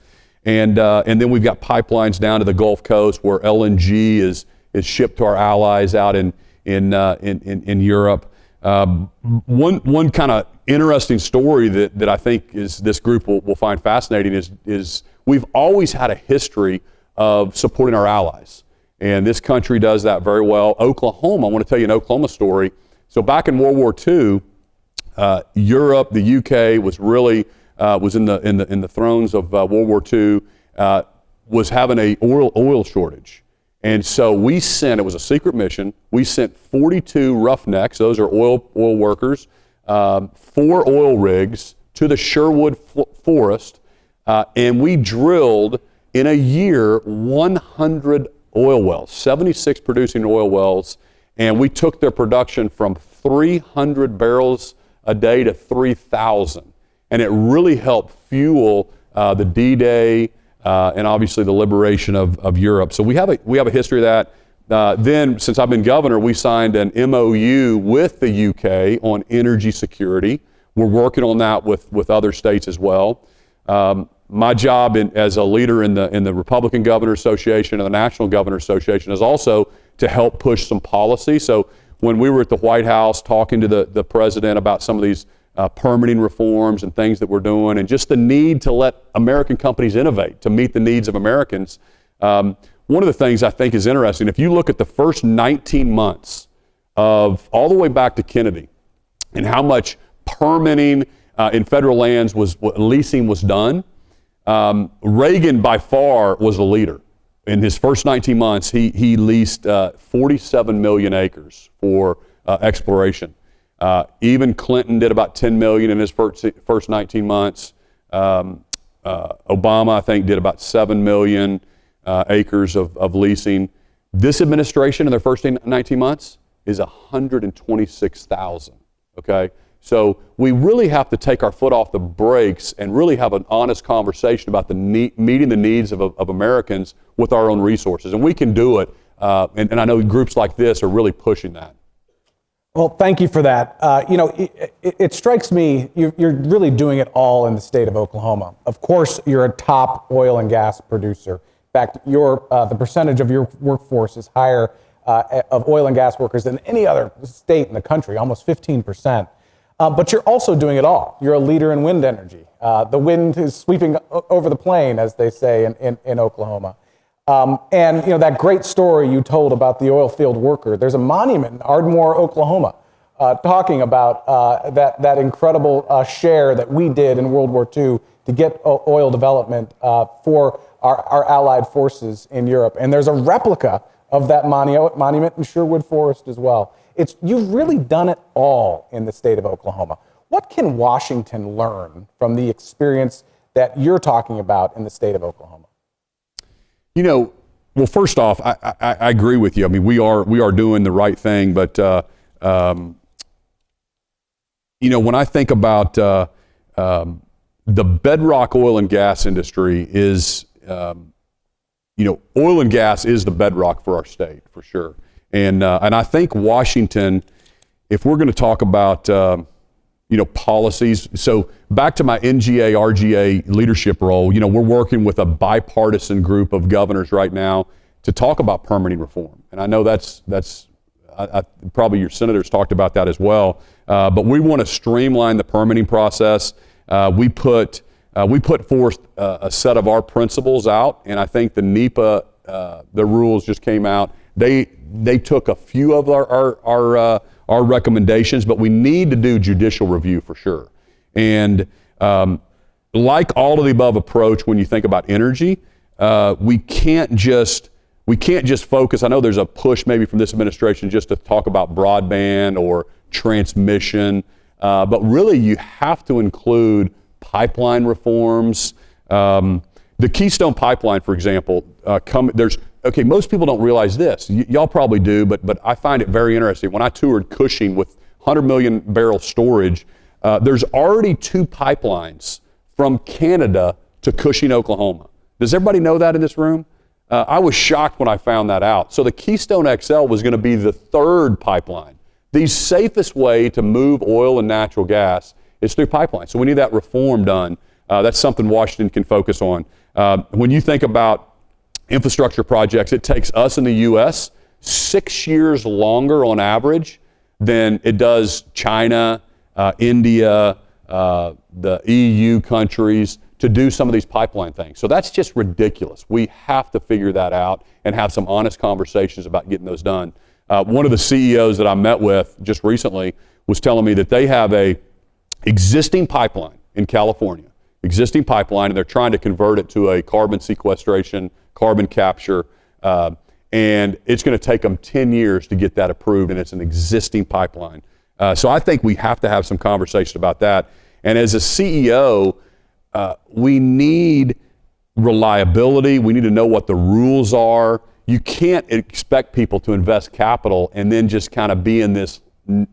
And then we've got pipelines down to the Gulf Coast where LNG is shipped to our allies out in Europe. One kind of interesting story that I think is this group will find fascinating is we've always had a history of supporting our allies. And this country does that very well. Oklahoma, I want to tell you an Oklahoma story. So back in World War II, Europe, the UK was really was in the thrones of World War II, was having a oil shortage, and so we sent. It was a secret mission. We sent 42 roughnecks. Those are oil workers, 4 oil rigs to the Sherwood Forest, and we drilled in a year 100 oil wells, 76 producing oil wells, and we took their production from 300 barrels a day to 3,000. And it really helped fuel the D-Day and obviously the liberation of Europe. So we have a history of that. Then, since I've been governor, we signed an MOU with the UK on energy security. We're working on that with other states as well. My job as a leader in the Republican Governor Association and the National Governor Association is also to help push some policy. So when we were at the White House talking to the president about some of these permitting reforms and things that we're doing, and just the need to let American companies innovate to meet the needs of Americans, one of the things I think is interesting, if you look at the first 19 months of all the way back to Kennedy, and how much permitting in federal lands leasing was done, Reagan by far was the leader. In his first 19 months, he leased 47 million acres for exploration. Even Clinton did about 10 million in his first 19 months. Obama, I think, did about 7 million acres of leasing. This administration in their first 19 months is 126,000, okay? So we really have to take our foot off the brakes and really have an honest conversation about meeting the needs of Americans with our own resources. And we can do it, and I know groups like this are really pushing that. Well, thank you for that. It strikes me you're really doing it all in the state of Oklahoma. Of course, you're a top oil and gas producer. In fact, the percentage of your workforce is higher of oil and gas workers than any other state in the country, almost 15%. But you're also doing it all. You're a leader in wind energy. The wind is sweeping over the plain, as they say in Oklahoma. And that great story you told about the oil field worker, there's a monument in Ardmore, Oklahoma, talking about that incredible share that we did in World War II to get oil development for our allied forces in Europe. And there's a replica of that monument in Sherwood Forest as well. You've really done it all in the state of Oklahoma. What can Washington learn from the experience that you're talking about in the state of Oklahoma? Well, first off, I agree with you. I mean, we are doing the right thing, but when I think about the bedrock oil and gas industry is, oil and gas is the bedrock for our state, for sure. And I think Washington, if we're going to talk about policies. So back to my NGA, RGA leadership role, we're working with a bipartisan group of governors right now to talk about permitting reform. And I know that's probably your senators talked about that as well. But we want to streamline the permitting process. We put forth a set of our principles out, and I think the NEPA, the rules just came out. They took a few of our recommendations, but we need to do judicial review for sure. And like all of the above approach, when you think about energy, we can't just focus. I know there's a push maybe from this administration just to talk about broadband or transmission, but really you have to include pipeline reforms. The Keystone Pipeline, for example, most people don't realize this. Y'all probably do, but I find it very interesting. When I toured Cushing with 100 million barrel storage, there's already 2 pipelines from Canada to Cushing, Oklahoma. Does everybody know that in this room? I was shocked when I found that out. So the Keystone XL was going to be the 3rd pipeline. The safest way to move oil and natural gas is through pipelines. So we need that reform done. That's something Washington can focus on. When you think about infrastructure projects, it takes us in the U.S. 6 years longer on average than it does China, India, the EU countries to do some of these pipeline things. So that's just ridiculous. We have to figure that out and have some honest conversations about getting those done. One of the CEOs that I met with just recently was telling me that they have a existing pipeline in California, and they're trying to convert it to a carbon sequestration, carbon capture, and it's going to take them 10 years to get that approved, and it's an existing pipeline. So I think we have to have some conversation about that. And as a CEO, we need reliability. We need to know what the rules are. You can't expect people to invest capital and then just kind of be in this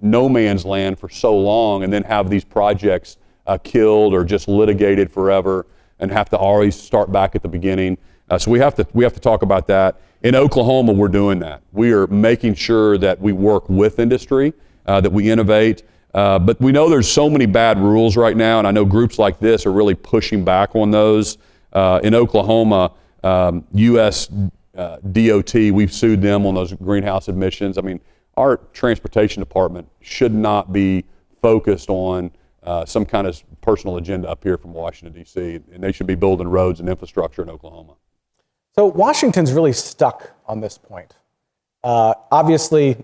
no man's land for so long and then have these projects killed or just litigated forever and have to always start back at the beginning. So we have to talk about that. In Oklahoma, we're doing that. We are making sure that we work with industry, that we innovate. But we know there's so many bad rules right now, and I know groups like this are really pushing back on those. In Oklahoma, U.S. DOT, we've sued them on those greenhouse emissions. I mean, our transportation department should not be focused on some kind of personal agenda up here from Washington, D.C., and they should be building roads and infrastructure in Oklahoma. So Washington's really stuck on this point. Obviously,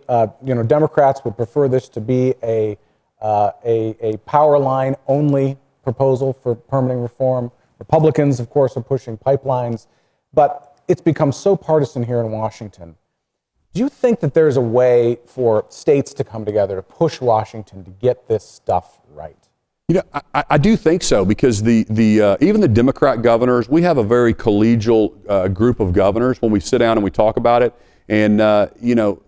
Democrats would prefer this to be a a power line only proposal for permitting reform. Republicans, of course, are pushing pipelines, but it's become so partisan here in Washington. Do you think that there's a way for states to come together to push Washington to get this stuff right? You know, I do think so, because even the Democrat governors, we have a very collegial group of governors when we sit down and we talk about it. And you know,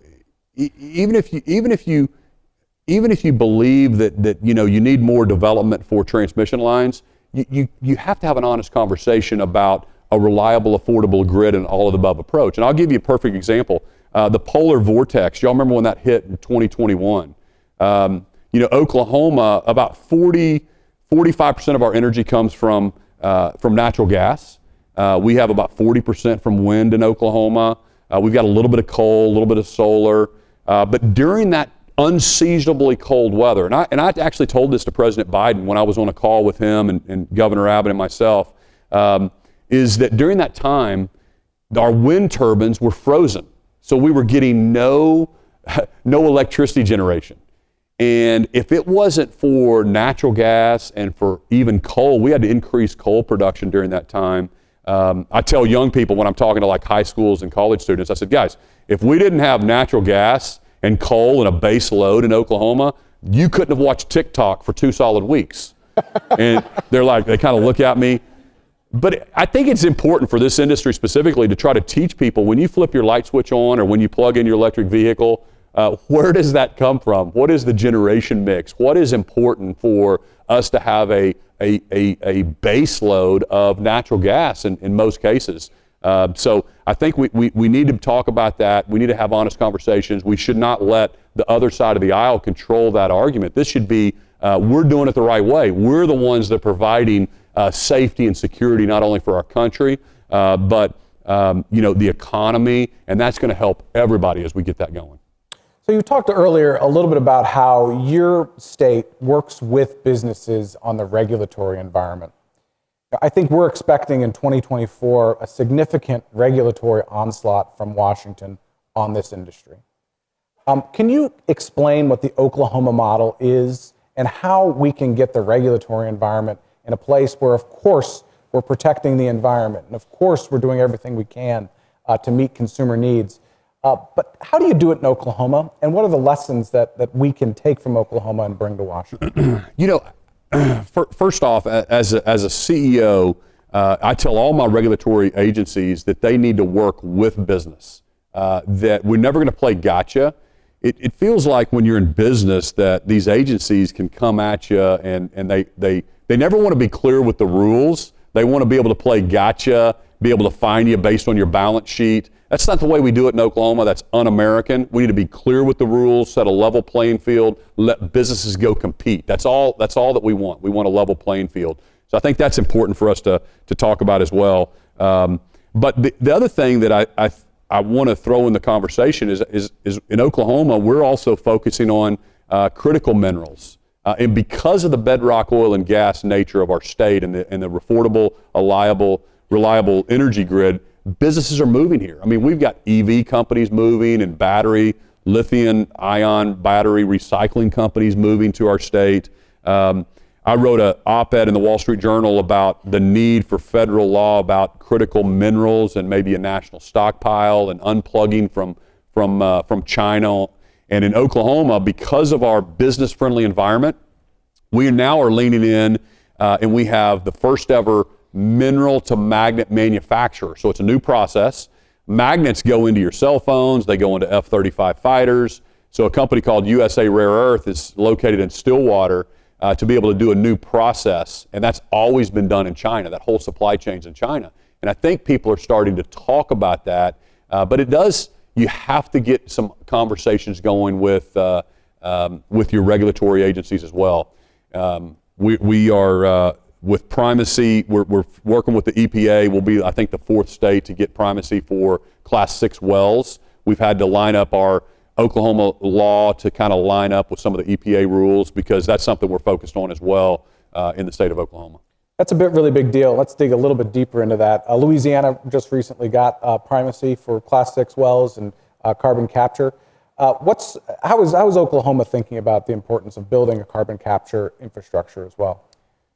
even if you believe that you know you need more development for transmission lines, you have to have an honest conversation about a reliable, affordable grid and all of the above approach. And I'll give you a perfect example. The polar vortex, y'all remember when that hit in 2021? You know, Oklahoma, about 45% of our energy comes from natural gas. We have about 40% from wind in Oklahoma. We've got a little bit of coal, a little bit of solar. But during that unseasonably cold weather, and I actually told this to President Biden when I was on a call with him and Governor Abbott and myself, is that during that time, our wind turbines were frozen. So we were getting no electricity generation. And if it wasn't for natural gas and for even coal, we had to increase coal production during that time. I tell young people when I'm talking to like high schools and college students, I said, guys, if we didn't have natural gas and coal and a base load in Oklahoma, you couldn't have watched TikTok for 2 solid weeks. And they're like, they kind of look at me. But I think it's important for this industry specifically to try to teach people, when you flip your light switch on or when you plug in your electric vehicle, where does that come from? What is the generation mix? What is important for us to have a base load of natural gas in most cases? So I think we need to talk about that. We need to have honest conversations. We should not let the other side of the aisle control that argument. This should be, we're doing it the right way. We're the ones that are providing safety and security not only for our country, but you know, the economy, and that's going to help everybody as we get that going. So you talked earlier a little bit about how your state works with businesses on the regulatory environment. I think we're expecting in 2024 a significant regulatory onslaught from Washington on this industry. Can you explain what the Oklahoma model is and how we can get the regulatory environment in a place where, of course, we're protecting the environment and, of course, we're doing everything we can to meet consumer needs? But how do you do it in Oklahoma, and what are the lessons that we can take from Oklahoma and bring to Washington? You know, first off, as a CEO, I tell all my regulatory agencies that they need to work with business, that we're never going to play gotcha. It feels like when you're in business that these agencies can come at you and they never want to be clear with the rules. They want to be able to play gotcha, be able to fine you based on your balance sheet. That's not the way we do it in Oklahoma. That's un-American. We need to be clear with the rules, set a level playing field, let businesses go compete. That's all that we want. We want a level playing field. So I think that's important for us to talk about as well. But the other thing that I want to throw in the conversation is in Oklahoma, we're also focusing on critical minerals. And because of the bedrock oil and gas nature of our state and the affordable, reliable energy grid, businesses are moving here. I mean, we've got EV companies moving and lithium-ion battery recycling companies moving to our state. I wrote an op-ed in the Wall Street Journal about the need for federal law about critical minerals and maybe a national stockpile and unplugging from China. And in Oklahoma, because of our business-friendly environment, we now are leaning in and we have the first ever mineral to magnet manufacturer. So it's a new process. Magnets go into your cell phones, they go into F-35 fighters. So a company called USA Rare Earth is located in Stillwater to be able to do a new process. And that's always been done in China. That whole supply chain's in China. And I think people are starting to talk about that. But you have to get some conversations going with your regulatory agencies as well. We are with primacy, we're working with the EPA. We'll be, I think, the 4th state to get primacy for Class 6 wells. We've had to line up our Oklahoma law to kind of line up with some of the EPA rules because that's something we're focused on as well in the state of Oklahoma. That's a really big deal. Let's dig a little bit deeper into that. Louisiana just recently got primacy for Class 6 wells and carbon capture. How is Oklahoma thinking about the importance of building a carbon capture infrastructure as well?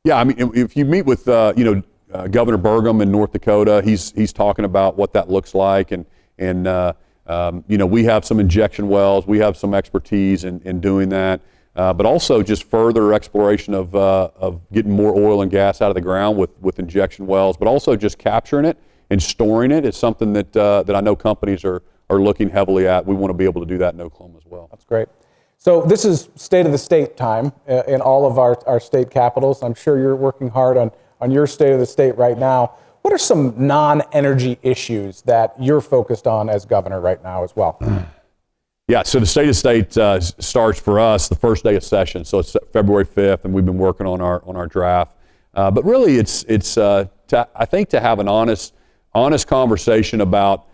Yeah, I mean, if you meet with Governor Burgum in North Dakota, he's talking about what that looks like, and we have some injection wells, we have some expertise in doing that, but also just further exploration of getting more oil and gas out of the ground with injection wells, but also just capturing it and storing it is something that I know companies are looking heavily at. We want to be able to do that in Oklahoma as well. That's great. So this is state of the state time in all of our state capitals. I'm sure you're working hard on your state of the state right now. What are some non-energy issues that you're focused on as governor right now as well? Yeah, so the state of state starts for us the first day of session, so it's February 5th, and we've been working on our draft. But really, it's I think to have an honest conversation about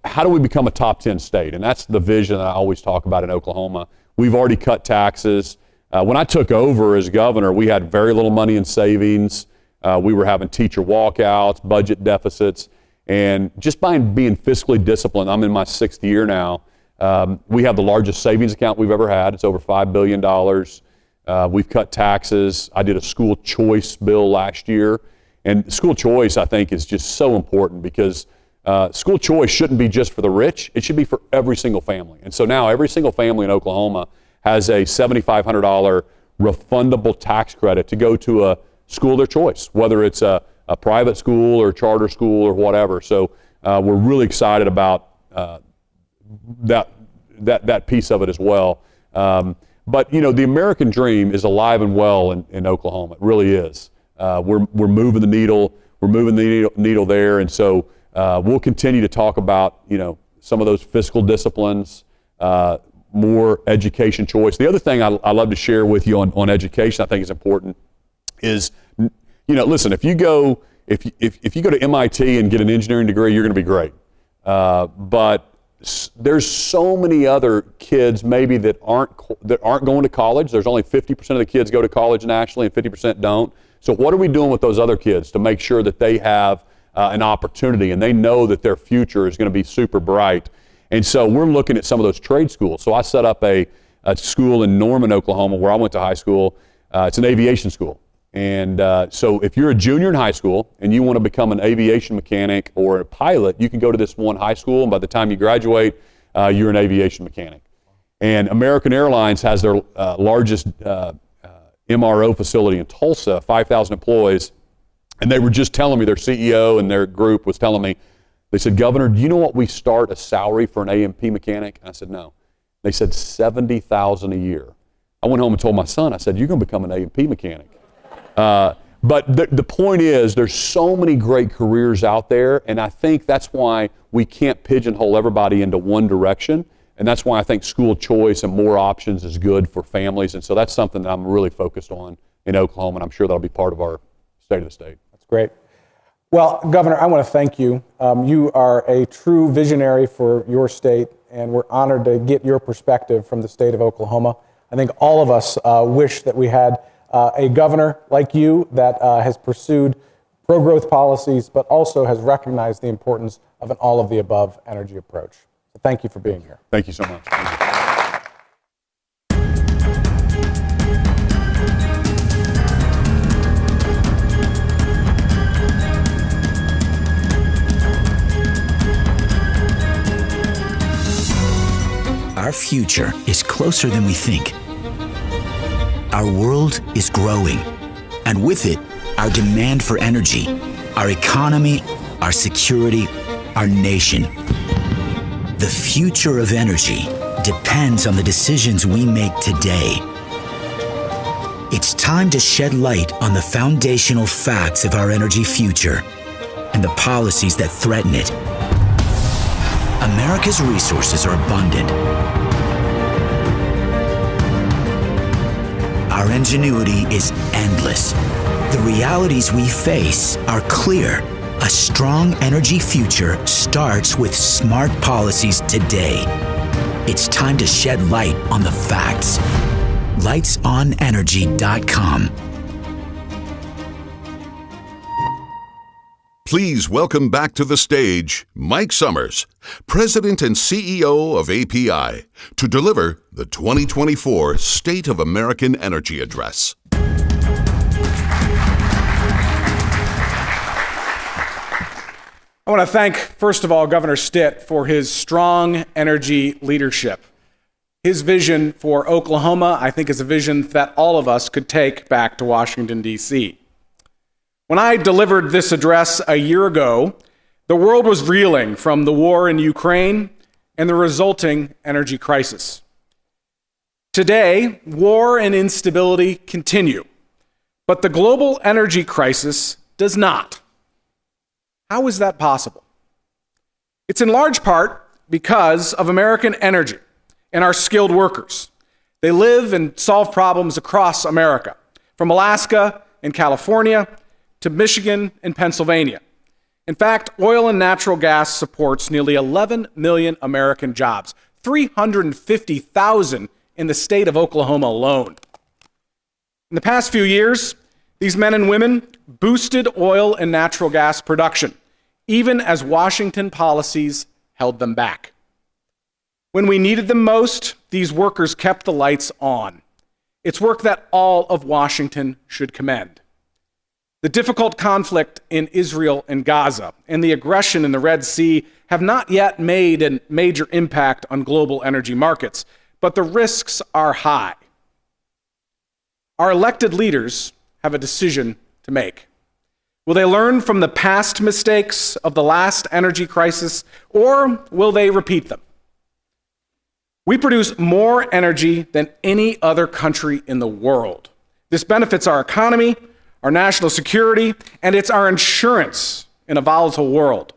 how do we become a top 10 state, and that's the vision that I always talk about in Oklahoma. We've already cut taxes. When I took over as governor, we had very little money in savings. We were having teacher walkouts, budget deficits, and just by being fiscally disciplined, I'm in my 6th year now, we have the largest savings account we've ever had. It's over $5 billion. We've cut taxes. I did a school choice bill last year, and school choice I think is just so important because school choice shouldn't be just for the rich. It should be for every single family. And so now every single family in Oklahoma has a $7,500 refundable tax credit to go to a school of their choice, whether it's a private school or charter school or whatever. So we're really excited about that piece of it as well. But the American dream is alive and well in Oklahoma. It really is. We're moving the needle. We're moving the needle there, and so we'll continue to talk about some of those fiscal disciplines, more education choice. The other thing I love to share with you on education, I think is important, is listen, if you go to MIT and get an engineering degree, you're going to be great. But there's so many other kids maybe that aren't going to college. There's only 50% of the kids go to college nationally, and 50% don't. So what are we doing with those other kids to make sure that they have an opportunity and they know that their future is going to be super bright? And so we're looking at some of those trade schools. So I set up a school in Norman, Oklahoma, where I went to high school. It's an aviation school. And so if you're a junior in high school and you want to become an aviation mechanic or a pilot, you can go to this one high school, and by the time you graduate, you're an aviation mechanic. And American Airlines has their largest MRO facility in Tulsa, 5,000 employees, and they were just telling me, their CEO and their group was telling me, they said, "Governor, do you know what we start a salary for an A&P mechanic?" And I said, "No." They said, $70,000 a year. I went home and told my son, I said, "You're going to become an A&P mechanic." But the point is, there's so many great careers out there, and I think that's why we can't pigeonhole everybody into one direction, and that's why I think school choice and more options is good for families, and so that's something that I'm really focused on in Oklahoma, and I'm sure that'll be part of our state of the state. That's great. Well, Governor, I want to thank you. You are a true visionary for your state, and we're honored to get your perspective from the state of Oklahoma. I think all of us wish that we had a governor like you that has pursued pro-growth policies, but also has recognized the importance of an all-of-the-above energy approach. So thank you for being here. Thank you so much. Thank you. Our future is closer than we think. Our world is growing, and with it, our demand for energy, our economy, our security, our nation. The future of energy depends on the decisions we make today. It's time to shed light on the foundational facts of our energy future and the policies that threaten it. America's resources are abundant. Our ingenuity is endless. The realities we face are clear. A strong energy future starts with smart policies today. It's time to shed light on the facts. LightsOnEnergy.com. Please welcome back to the stage Mike Summers, President and CEO of API, to deliver the 2024 State of American Energy Address. I want to thank, first of all, Governor Stitt for his strong energy leadership. His vision for Oklahoma, I think, is a vision that all of us could take back to Washington, D.C. When I delivered this address a year ago, the world was reeling from the war in Ukraine and the resulting energy crisis. Today, war and instability continue, but the global energy crisis does not. How is that possible? It's in large part because of American energy and our skilled workers. They live and solve problems across America, from Alaska and California to Michigan and Pennsylvania. In fact, oil and natural gas supports nearly 11 million American jobs, 350,000 in the state of Oklahoma alone. In the past few years, these men and women boosted oil and natural gas production, even as Washington policies held them back. When we needed them most, these workers kept the lights on. It's work that all of Washington should commend. The difficult conflict in Israel and Gaza and the aggression in the Red Sea have not yet made a major impact on global energy markets, but the risks are high. Our elected leaders have a decision to make. Will they learn from the past mistakes of the last energy crisis, or will they repeat them? We produce more energy than any other country in the world. This benefits our economy, our national security, and it's our insurance in a volatile world.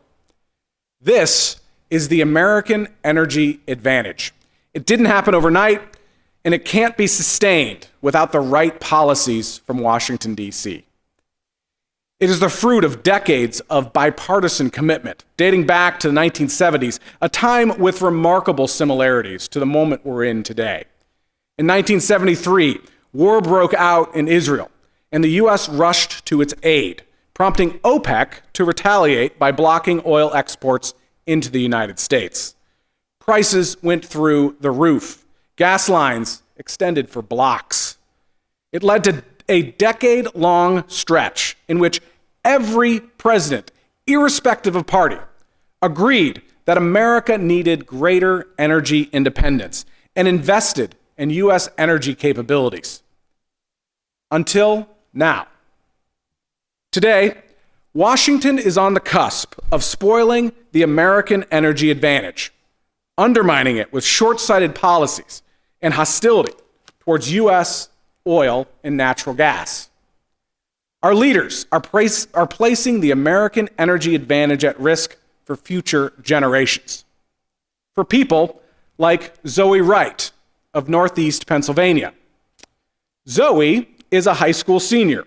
This is the American energy advantage. It didn't happen overnight, and it can't be sustained without the right policies from Washington, D.C. It is the fruit of decades of bipartisan commitment, dating back to the 1970s, a time with remarkable similarities to the moment we're in today. In 1973, war broke out in Israel, and the U.S. rushed to its aid, prompting OPEC to retaliate by blocking oil exports into the United States. Prices went through the roof. Gas lines extended for blocks. It led to a decade-long stretch in which every president, irrespective of party, agreed that America needed greater energy independence and invested in U.S. energy capabilities. Until now. Today, Washington is on the cusp of spoiling the American energy advantage, undermining it with short-sighted policies and hostility towards U.S. oil and natural gas. Our leaders are placing the American energy advantage at risk for future generations. For people like Zoe Wright of Northeast Pennsylvania. Zoe is a high school senior.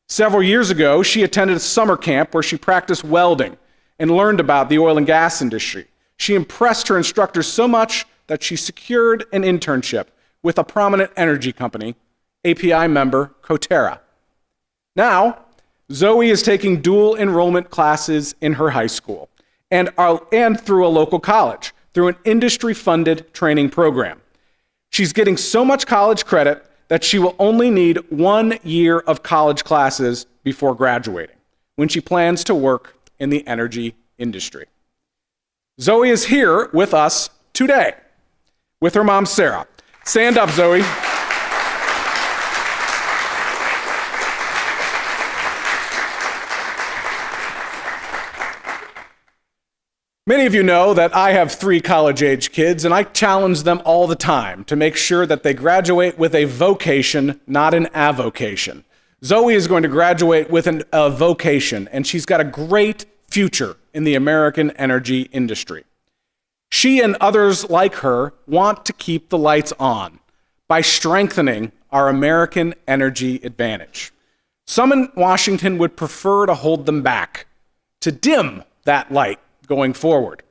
Several years ago, she attended a summer camp where she practiced welding and learned about the oil and gas industry. She impressed her instructors so much that she secured an internship with a prominent energy company, API member Coterra. Now, Zoe is taking dual enrollment classes in her high school and through a local college, through an industry-funded training program. She's getting so much college credit that she will only need 1 year of college classes before graduating, when she plans to work in the energy industry. Zoe is here with us today, with her mom, Sarah. Stand up, Zoe. Many of you know that I have 3 college-age kids, and I challenge them all the time to make sure that they graduate with a vocation, not an avocation. Zoe is going to graduate with a vocation, and she's got a great future in the American energy industry. She and others like her want to keep the lights on by strengthening our American energy advantage. Some in Washington would prefer to hold them back, to dim that light going forward.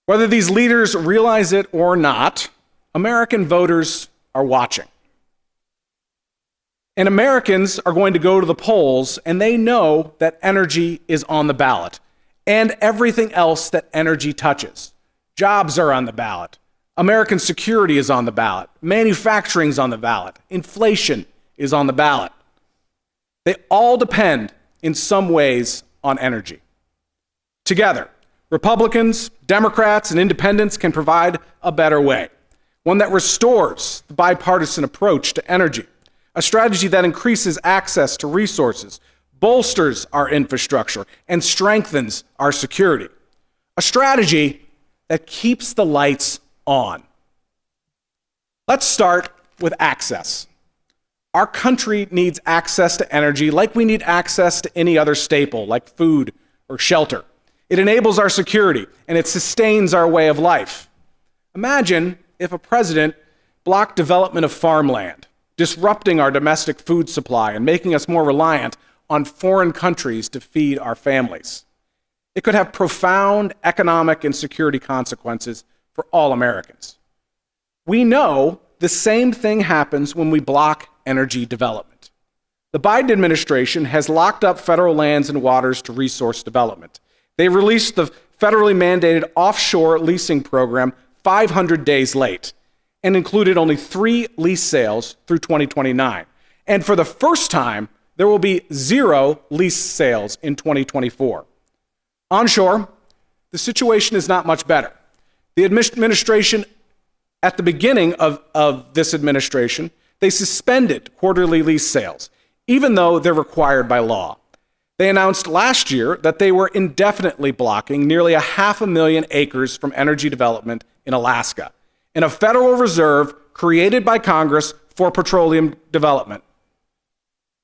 Whether these leaders realize it or not, American voters are watching. And Americans are going to go to the polls, and they know that energy is on the ballot, and everything else that energy touches. Jobs are on the ballot. American security is on the ballot. Manufacturing is on the ballot. Inflation is on the ballot. They all depend in some ways on energy. Together, Republicans, Democrats, and independents can provide a better way, one that restores the bipartisan approach to energy, a strategy that increases access to resources, bolsters our infrastructure, and strengthens our security, a strategy that keeps the lights on. Let's start with access. Our country needs access to energy like we need access to any other staple, like food or shelter. It enables our security, and it sustains our way of life. Imagine if a president blocked development of farmland, disrupting our domestic food supply and making us more reliant on foreign countries to feed our families. It could have profound economic and security consequences for all Americans. We know the same thing happens when we block energy development. The Biden administration has locked up federal lands and waters to resource development. They released the federally mandated offshore leasing program 500 days late and included only 3 lease sales through 2029. And for the first time, there will be 0 lease sales in 2024. Onshore, the situation is not much better. The administration, at the beginning of this administration, they suspended quarterly lease sales, even though they're required by law. They announced last year that they were indefinitely blocking nearly 500,000 acres from energy development in Alaska, in a federal reserve created by Congress for petroleum development.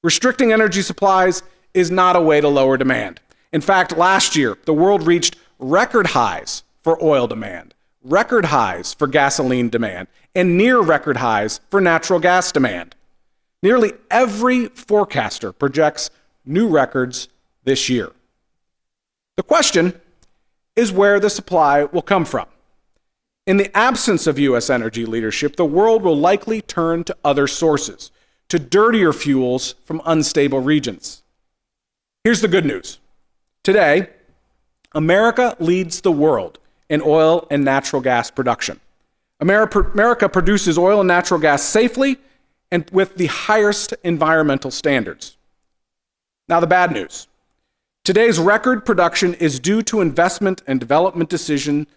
Restricting energy supplies is not a way to lower demand. In fact, last year, the world reached record highs for oil demand, record highs for gasoline demand, and near record highs for natural gas demand. Nearly every forecaster projects new records this year. The question is where the supply will come from. In the absence of U.S. energy leadership, the world will likely turn to other sources, to dirtier fuels from unstable regions. Here's the good news. Today, America leads the world in oil and natural gas production. America produces oil and natural gas safely and with the highest environmental standards. Now, the bad news. Today's record production is due to investment and development decisions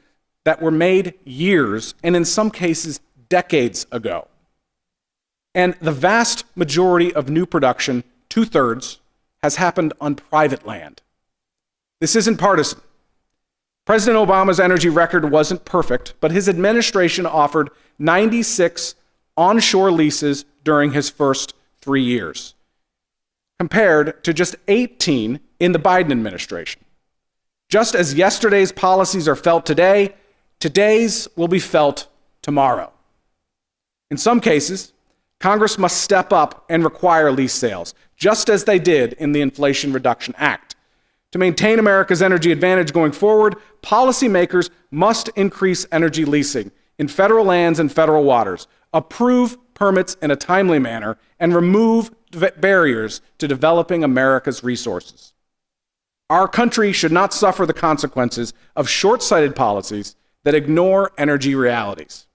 that were made years, and in some cases, decades ago. And the vast majority of new production, 2/3, has happened on private land. This isn't partisan. President Obama's energy record wasn't perfect, but his administration offered 96 onshore leases during his first 3 years, compared to just 18 in the Biden administration. Just as yesterday's policies are felt today, today's will be felt tomorrow. In some cases, Congress must step up and require lease sales, just as they did in the Inflation Reduction Act. To maintain America's energy advantage going forward, policymakers must increase energy leasing in federal lands and federal waters, approve permits in a timely manner, and remove barriers to developing America's resources. Our country should not suffer the consequences of short-sighted policies that ignore energy realities.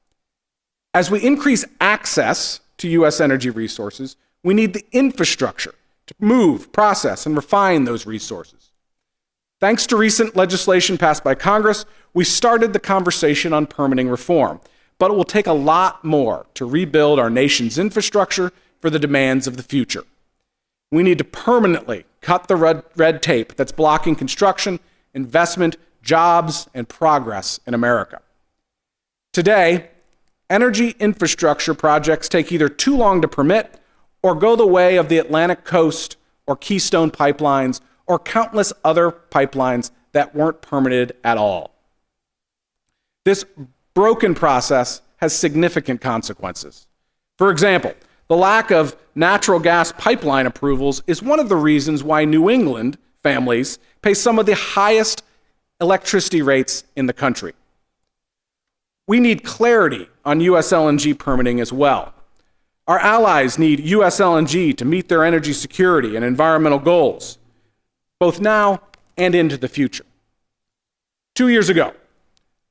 As we increase access to U.S. energy resources, we need the infrastructure to move, process, and refine those resources. Thanks to recent legislation passed by Congress, we started the conversation on permitting reform, but it will take a lot more to rebuild our nation's infrastructure for the demands of the future. We need to permanently cut the red tape that's blocking construction, investment, jobs, and progress in America. Today, energy infrastructure projects take either too long to permit or go the way of the Atlantic Coast or Keystone pipelines or countless other pipelines that weren't permitted at all. This broken process has significant consequences. For example, the lack of natural gas pipeline approvals is one of the reasons why New England families pay some of the highest electricity rates in the country. We need clarity on U.S. LNG permitting as well. Our allies need U.S. LNG to meet their energy security and environmental goals, both now and into the future. 2 years ago,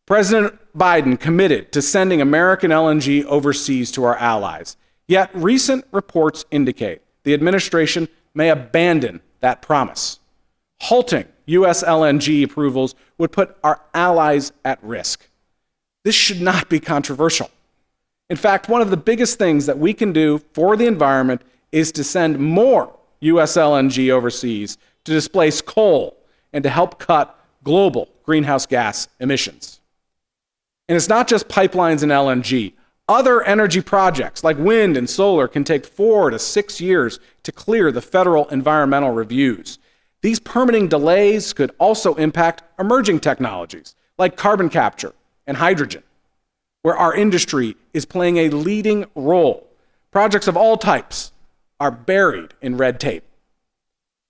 President Biden committed to sending American LNG overseas to our allies. Yet recent reports indicate the administration may abandon that promise. Halting U.S. LNG approvals would put our allies at risk. This should not be controversial. In fact, one of the biggest things that we can do for the environment is to send more U.S. LNG overseas to displace coal and to help cut global greenhouse gas emissions. And it's not just pipelines and LNG. Other energy projects like wind and solar can take 4 to 6 years to clear the federal environmental reviews. These permitting delays could also impact emerging technologies like carbon capture and hydrogen, where our industry is playing a leading role. Projects of all types are buried in red tape.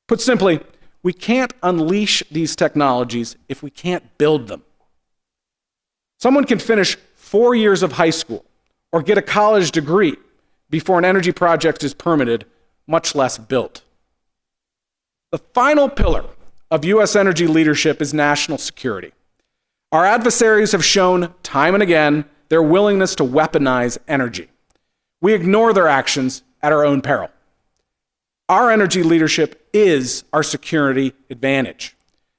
Put simply, we can't unleash these technologies if we can't build them. Someone can finish 4 years of high school or get a college degree before an energy project is permitted, much less built. The final pillar of U.S. energy leadership is national security. Our adversaries have shown time and again their willingness to weaponize energy. We ignore their actions at our own peril. Our energy leadership is our security advantage.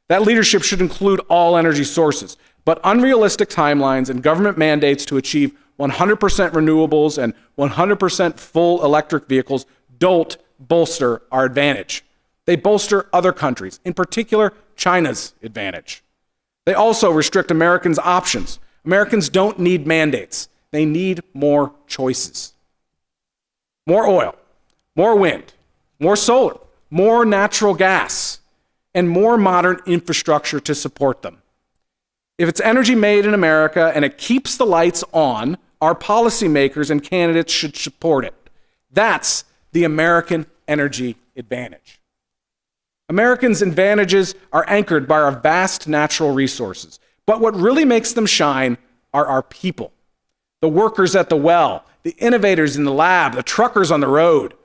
That leadership should include all energy sources, but unrealistic timelines and government mandates to achieve 100% renewables and 100% full electric vehicles don't bolster our advantage. They bolster other countries, in particular China's advantage. They also restrict Americans' options. Americans don't need mandates. They need more choices. More oil, more wind, more solar, more natural gas, and more modern infrastructure to support them. If it's energy made in America and it keeps the lights on, our policymakers and candidates should support it. That's the American energy advantage. Americans' advantages are anchored by our vast natural resources. But what really makes them shine are our people. The workers at the well, the innovators in the lab, the truckers on the road,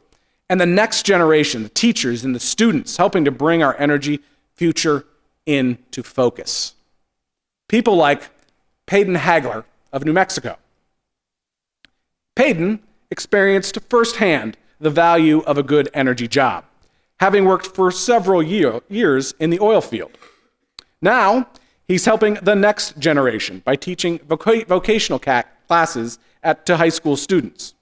and the next generation, the teachers and the students helping to bring our energy future into focus. People like Peyton Hagler of New Mexico. Peyton experienced firsthand the value of a good energy job, having worked for several years in the oil field. Now, he's helping the next generation by teaching vocational classes to high school students.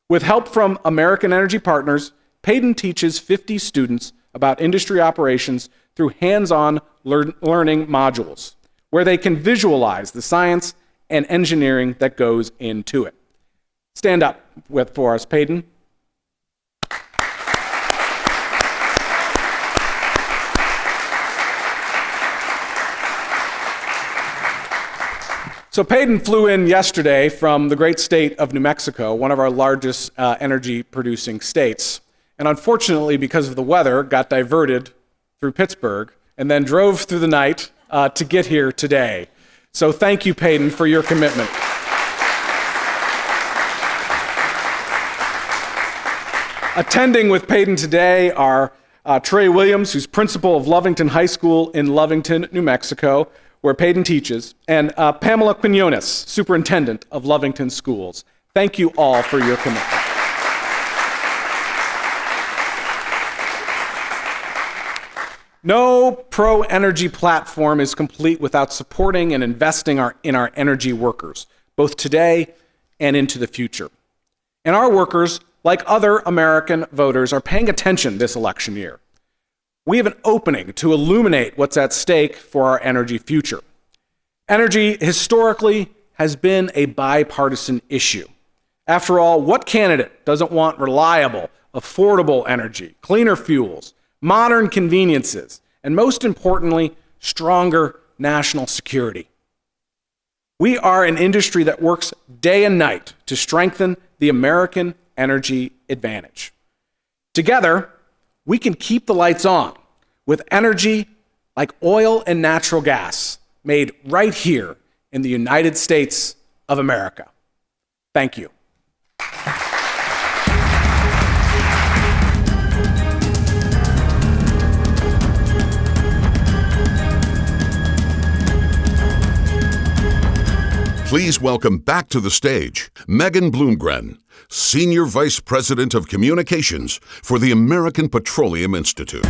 With help from American Energy Partners, Peyton teaches 50 students about industry operations through hands-on learning modules, where they can visualize the science and engineering that goes into it. Stand up for us, Peyton. So Peyton flew in yesterday from the great state of New Mexico, one of our largest energy-producing states. And unfortunately, because of the weather, got diverted through Pittsburgh and then drove through the night to get here today. So thank you, Peyton, for your commitment. Attending with Peyton today are Trey Williams, who's principal of Lovington High School in Lovington, New Mexico, where Peyton teaches, and Pamela Quinones, superintendent of Lovington Schools. Thank you all for your commitment. No pro-energy platform is complete without supporting and investing in our energy workers, both today and into the future. And our workers, like other American voters, are paying attention this election year. We have an opening to illuminate what's at stake for our energy future. Energy historically has been a bipartisan issue. After all, what candidate doesn't want reliable, affordable energy, cleaner fuels, modern conveniences, and most importantly, stronger national security? We are an industry that works day and night to strengthen the American energy advantage. Together, we can keep the lights on with energy like oil and natural gas made right here in the United States of America. Thank you. Please welcome back to the stage Megan Bloomgren, Senior Vice President of Communications for the American Petroleum Institute.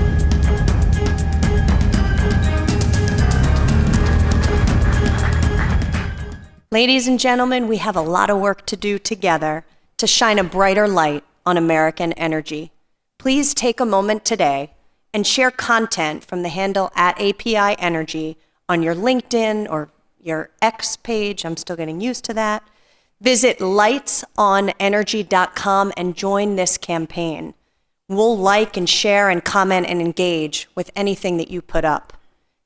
Ladies and gentlemen, we have a lot of work to do together to shine a brighter light on American energy. Please take a moment today and share content from the handle @API Energy on your LinkedIn or your X page. I'm still getting used to that. Visit lightsonenergy.com and join this campaign. We'll like and share and comment and engage with anything that you put up.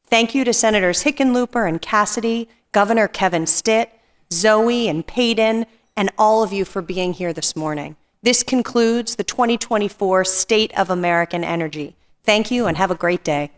Thank you to Senators Hickenlooper and Cassidy, Governor Kevin Stitt, Zoe and Payton, and all of you for being here this morning. This concludes the 2024 State of American Energy. Thank you and have a great day.